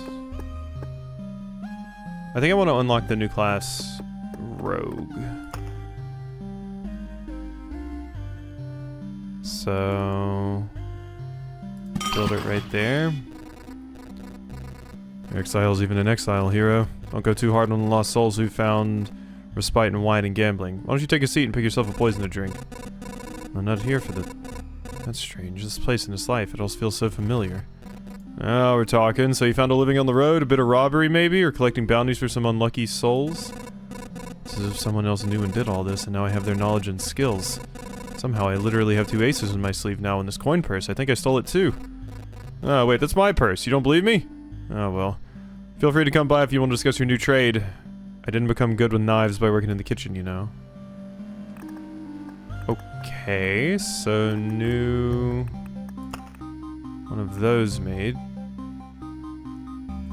I think I want to unlock the new class, Rogue. So build it right there. Exile's even an exile hero. Don't go too hard on the lost souls who found respite in wine and gambling. Why don't you take a seat and pick yourself a poison to drink? I'm not here for the... That's strange. This place in his life, it all feels so familiar. Oh, we're talking. So you found a living on the road, a bit of robbery maybe, or collecting bounties for some unlucky souls? It's as if someone else knew and did all this, and now I have their knowledge and skills. Somehow I literally have 2 aces in my sleeve now in this coin purse. I think I stole it too. Oh, wait, that's my purse. You don't believe me? Oh, well. Feel free to come by if you want to discuss your new trade. I didn't become good with knives by working in the kitchen, you know. Okay, so new... one of those made.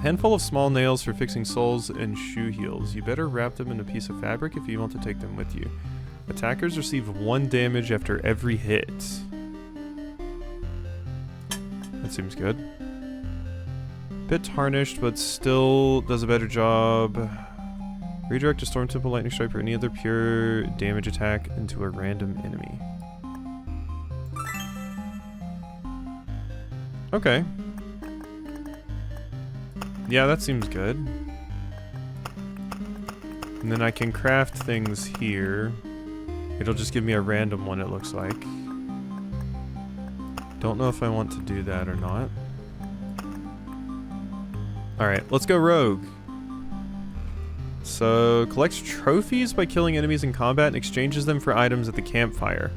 Handful of small nails for fixing soles and shoe heels. You better wrap them in a piece of fabric if you want to take them with you. Attackers receive 1 damage after every hit. That seems good. Bit tarnished, but still does a better job. Redirect a Storm Temple Lightning Strike or any other pure damage attack into a random enemy. Okay. Yeah, that seems good. And then I can craft things here. It'll just give me a random one, it looks like. Don't know if I want to do that or not. Alright, let's go rogue. So, collects trophies by killing enemies in combat and exchanges them for items at the campfire.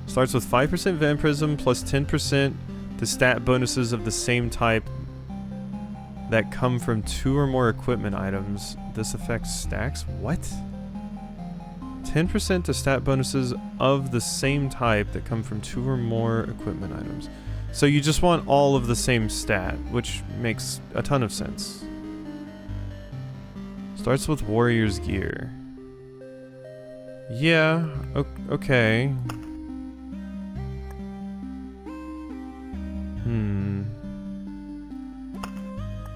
Starts with 5% Vampirism plus 10% to stat bonuses of the same type that come from 2 or more equipment items. This affects stacks? What? 10% to stat bonuses of the same type that come from 2 or more equipment items. So you just want all of the same stat, which makes a ton of sense. Starts with warrior's gear. Yeah, okay.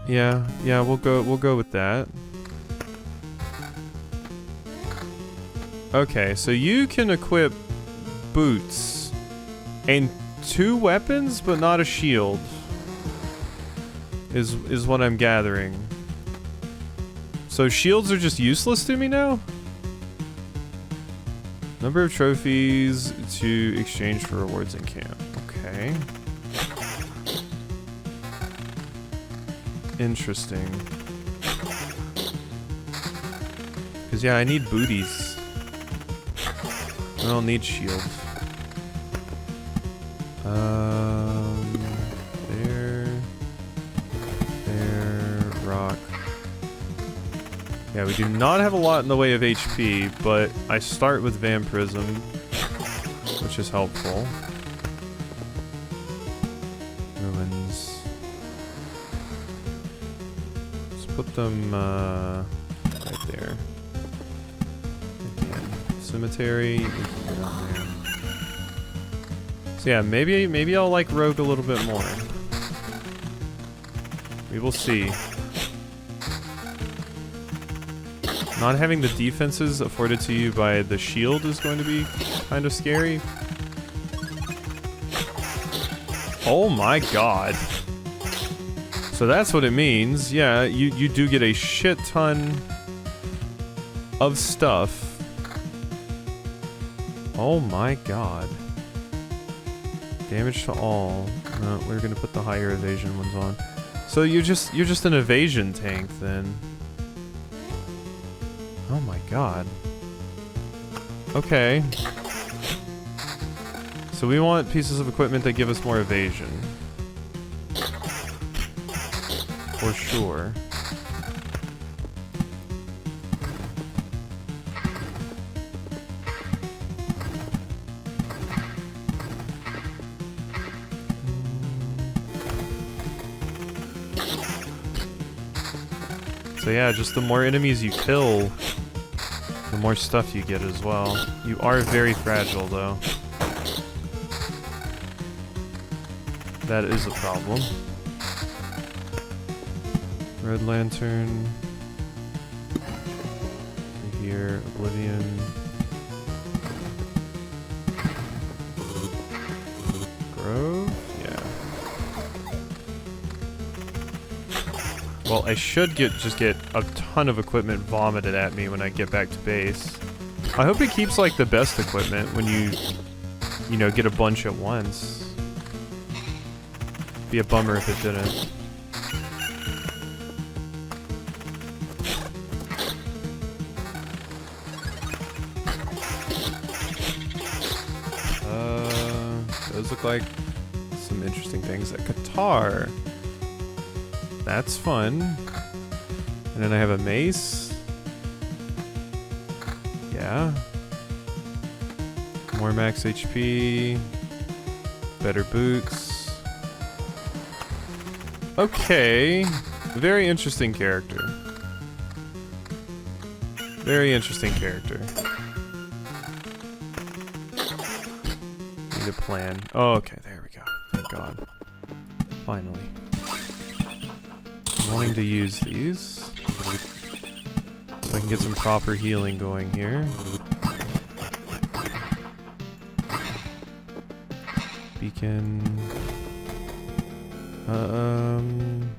Yeah, we'll go with that. Okay, so you can equip boots and 2 weapons, but not a shield. Is what I'm gathering. So shields are just useless to me now? Number of trophies to exchange for rewards in camp. Okay. Interesting. Because, yeah, I need booties. I don't need shields. There, rock. Yeah, we do not have a lot in the way of HP, but I start with Vampirism, which is helpful. Ruins. Let's put them, right there. Again, cemetery, we can get on there. So yeah, maybe I'll like Rogue a little bit more. We will see. Not having the defenses afforded to you by the shield is going to be kind of scary. Oh my god. So that's what it means. Yeah, you do get a shit ton of stuff. Oh my god. Damage to all. No, we're gonna put the higher evasion ones on. So you're just an evasion tank then. Oh my god. Okay. So we want pieces of equipment that give us more evasion. For sure. So yeah, just the more enemies you kill, the more stuff you get as well. You are very fragile though. That is a problem. Red Lantern. Right here, Oblivion. Grove? Yeah. Well, I should just get a ton of equipment vomited at me when I get back to base. I hope it keeps like the best equipment when you know, get a bunch at once. Be a bummer if it didn't. Those look like some interesting things. A Qatar. That's fun. And then I have a mace. Yeah. More max HP. Better boots. Okay. Very interesting character. Very interesting character. Need a plan. Oh, okay, there we go. Thank God. Finally. I'm wanting to use these. So I can get some proper healing going here. Beacon. I'm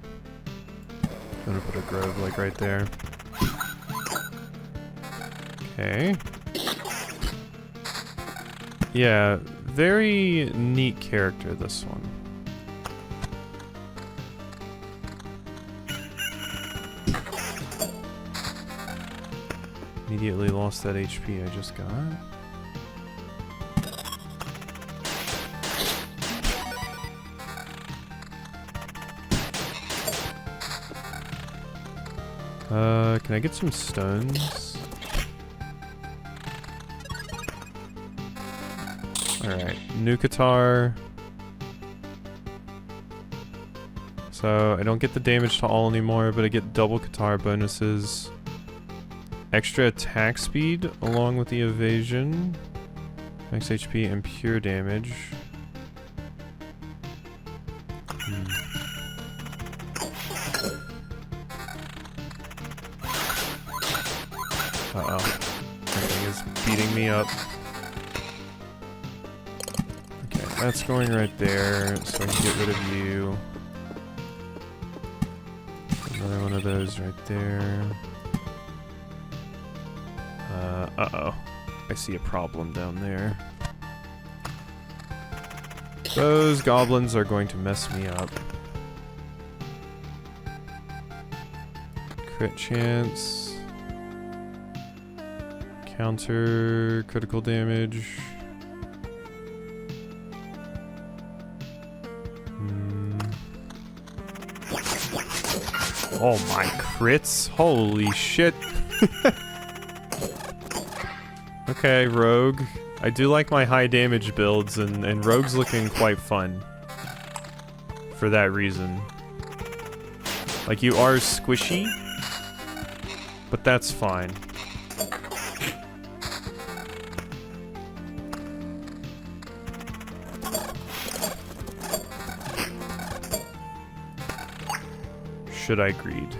gonna put a grove like right there. Okay. Yeah, very neat character, this one. Immediately lost that HP I just got. Can I get some stones? Alright, new Qatar. So, I don't get the damage to all anymore, but I get double Qatar bonuses. Extra attack speed, along with the evasion. Max HP and pure damage. Uh-oh. Something is beating me up. Okay, that's going right there, so I can get rid of you. Another one of those right there. Uh-oh. I see a problem down there. Those goblins are going to mess me up. Crit chance. Counter critical damage. Oh my crits. Holy shit. Okay, Rogue. I do like my high damage builds, and Rogue's looking quite fun. For that reason. Like, you are squishy, but that's fine. Should I greed?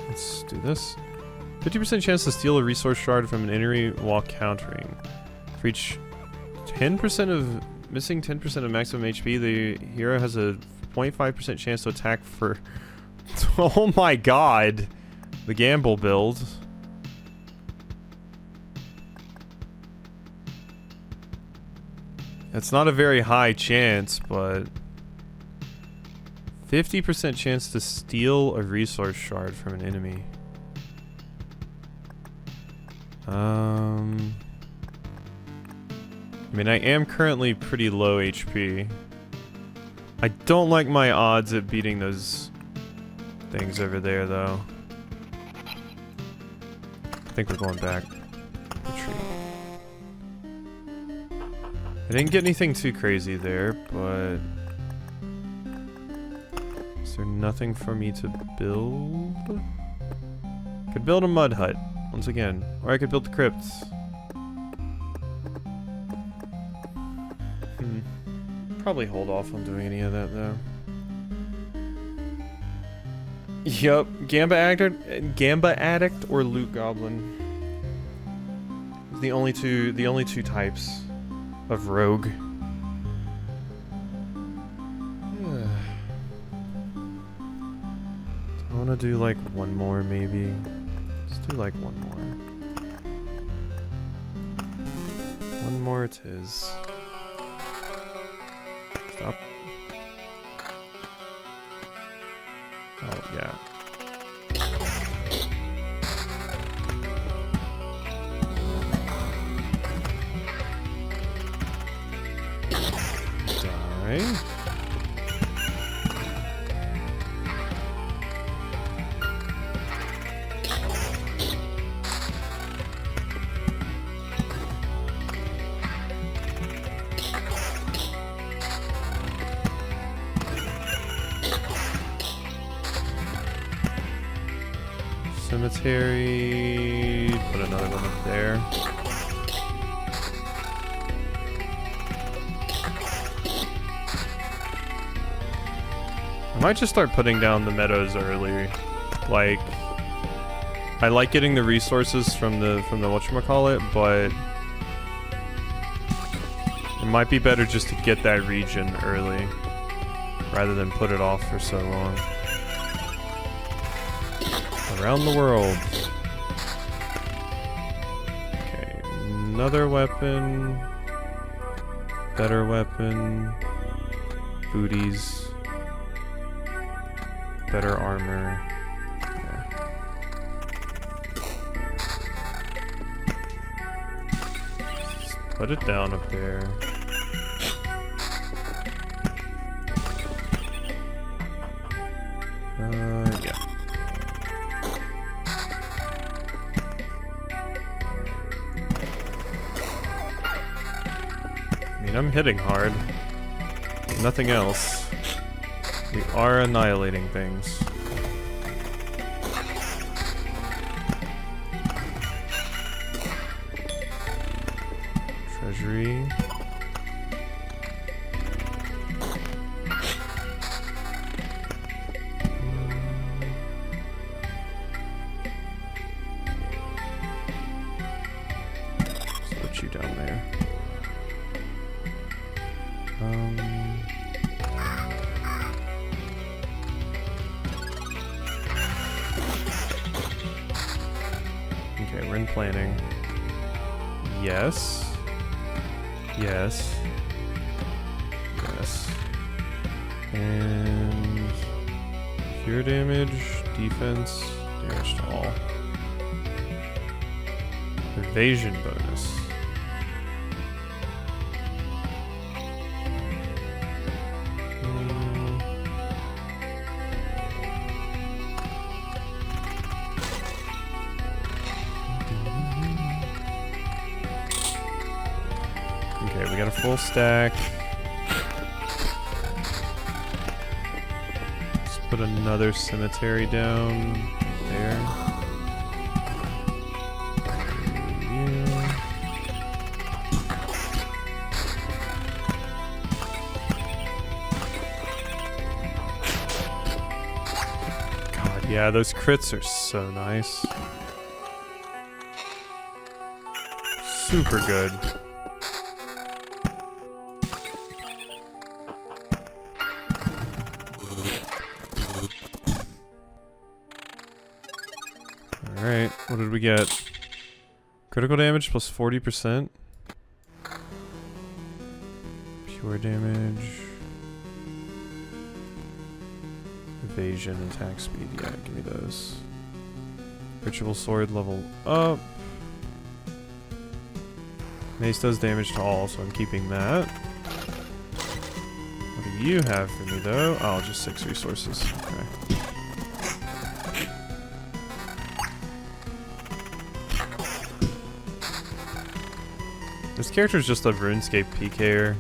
Let's do this. 50% chance to steal a resource shard from an enemy while countering. For each 10% of missing 10% of maximum HP, the hero has a 0.5% chance to attack for. Oh my god! The gamble build. It's not a very high chance, but 50% chance to steal a resource shard from an enemy. I mean, I am currently pretty low HP. I don't like my odds at beating those things over there, though. I think we're going back. Retreat. I didn't get anything too crazy there, but... Is there nothing for me to build? Could build a mud hut, once again. Or I could build the crypts. Probably hold off on doing any of that, though. Yup, Gamba Addict or Loot Goblin. The only two types of rogue. I want to do like one more, maybe. Let's do like one more. One more it is. Stop. Oh, yeah. Die. Cemetery. Put another one up there. I might just start putting down the meadows early. Like, I like getting the resources from the whatchamacallit, but it might be better just to get that region early rather than put it off for so long. Around the world. Okay, another weapon. Better weapon. Booties. Better armor. Yeah. Just put it down up there. Yeah. I mean, I'm hitting hard. Nothing else. We are annihilating things. Treasury. Just put you down there. Okay, we're in planning. Yes. Yes. Yes. And cure damage, defense, damage to all. Evasion bonus. Okay, we got a full stack. Let's put another cemetery down there. God, yeah, those crits are so nice. Super good. Alright, what did we get? Critical damage plus 40%. Pure damage. Evasion, attack speed. Yeah, give me those. Ritual sword level up. Mace does damage to all, so I'm keeping that. What do you have for me, though? Oh, just 6 resources. Okay. This character's just a RuneScape PKer.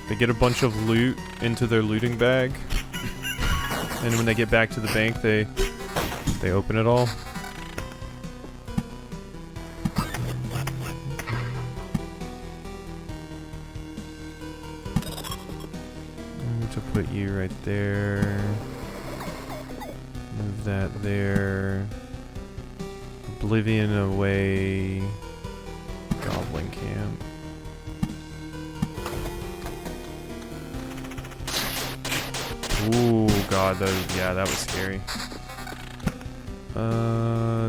They get a bunch of loot into their looting bag, and when they get back to the bank, they open it all. To put you right there. Move that there. Oblivion away. Goblin camp. Ooh, God, yeah, that was scary.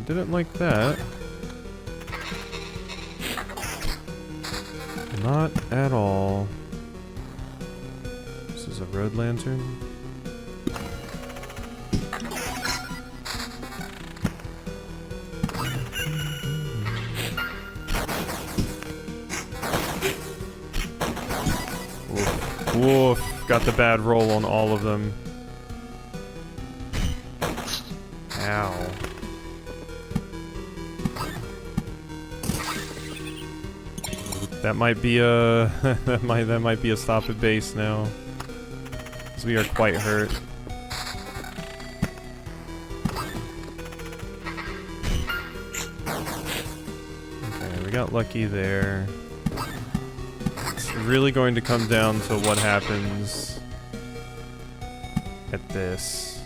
Didn't like that. Not at all. This is a road lantern. Woof, got the bad roll on all of them. Ow. That might be a that might be a stop at base now. Cause we are quite hurt. Okay, we got lucky there. Really going to come down to what happens at this.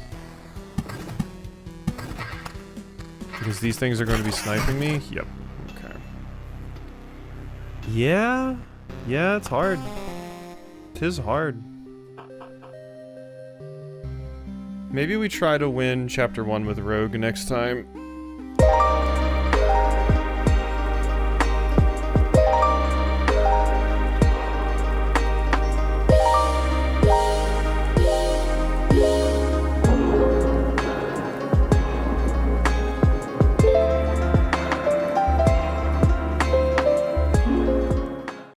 Because these things are going to be sniping me? Yep. Okay. Yeah? Yeah, it's hard. 'Tis hard. Maybe we try to win Chapter 1 with Rogue next time.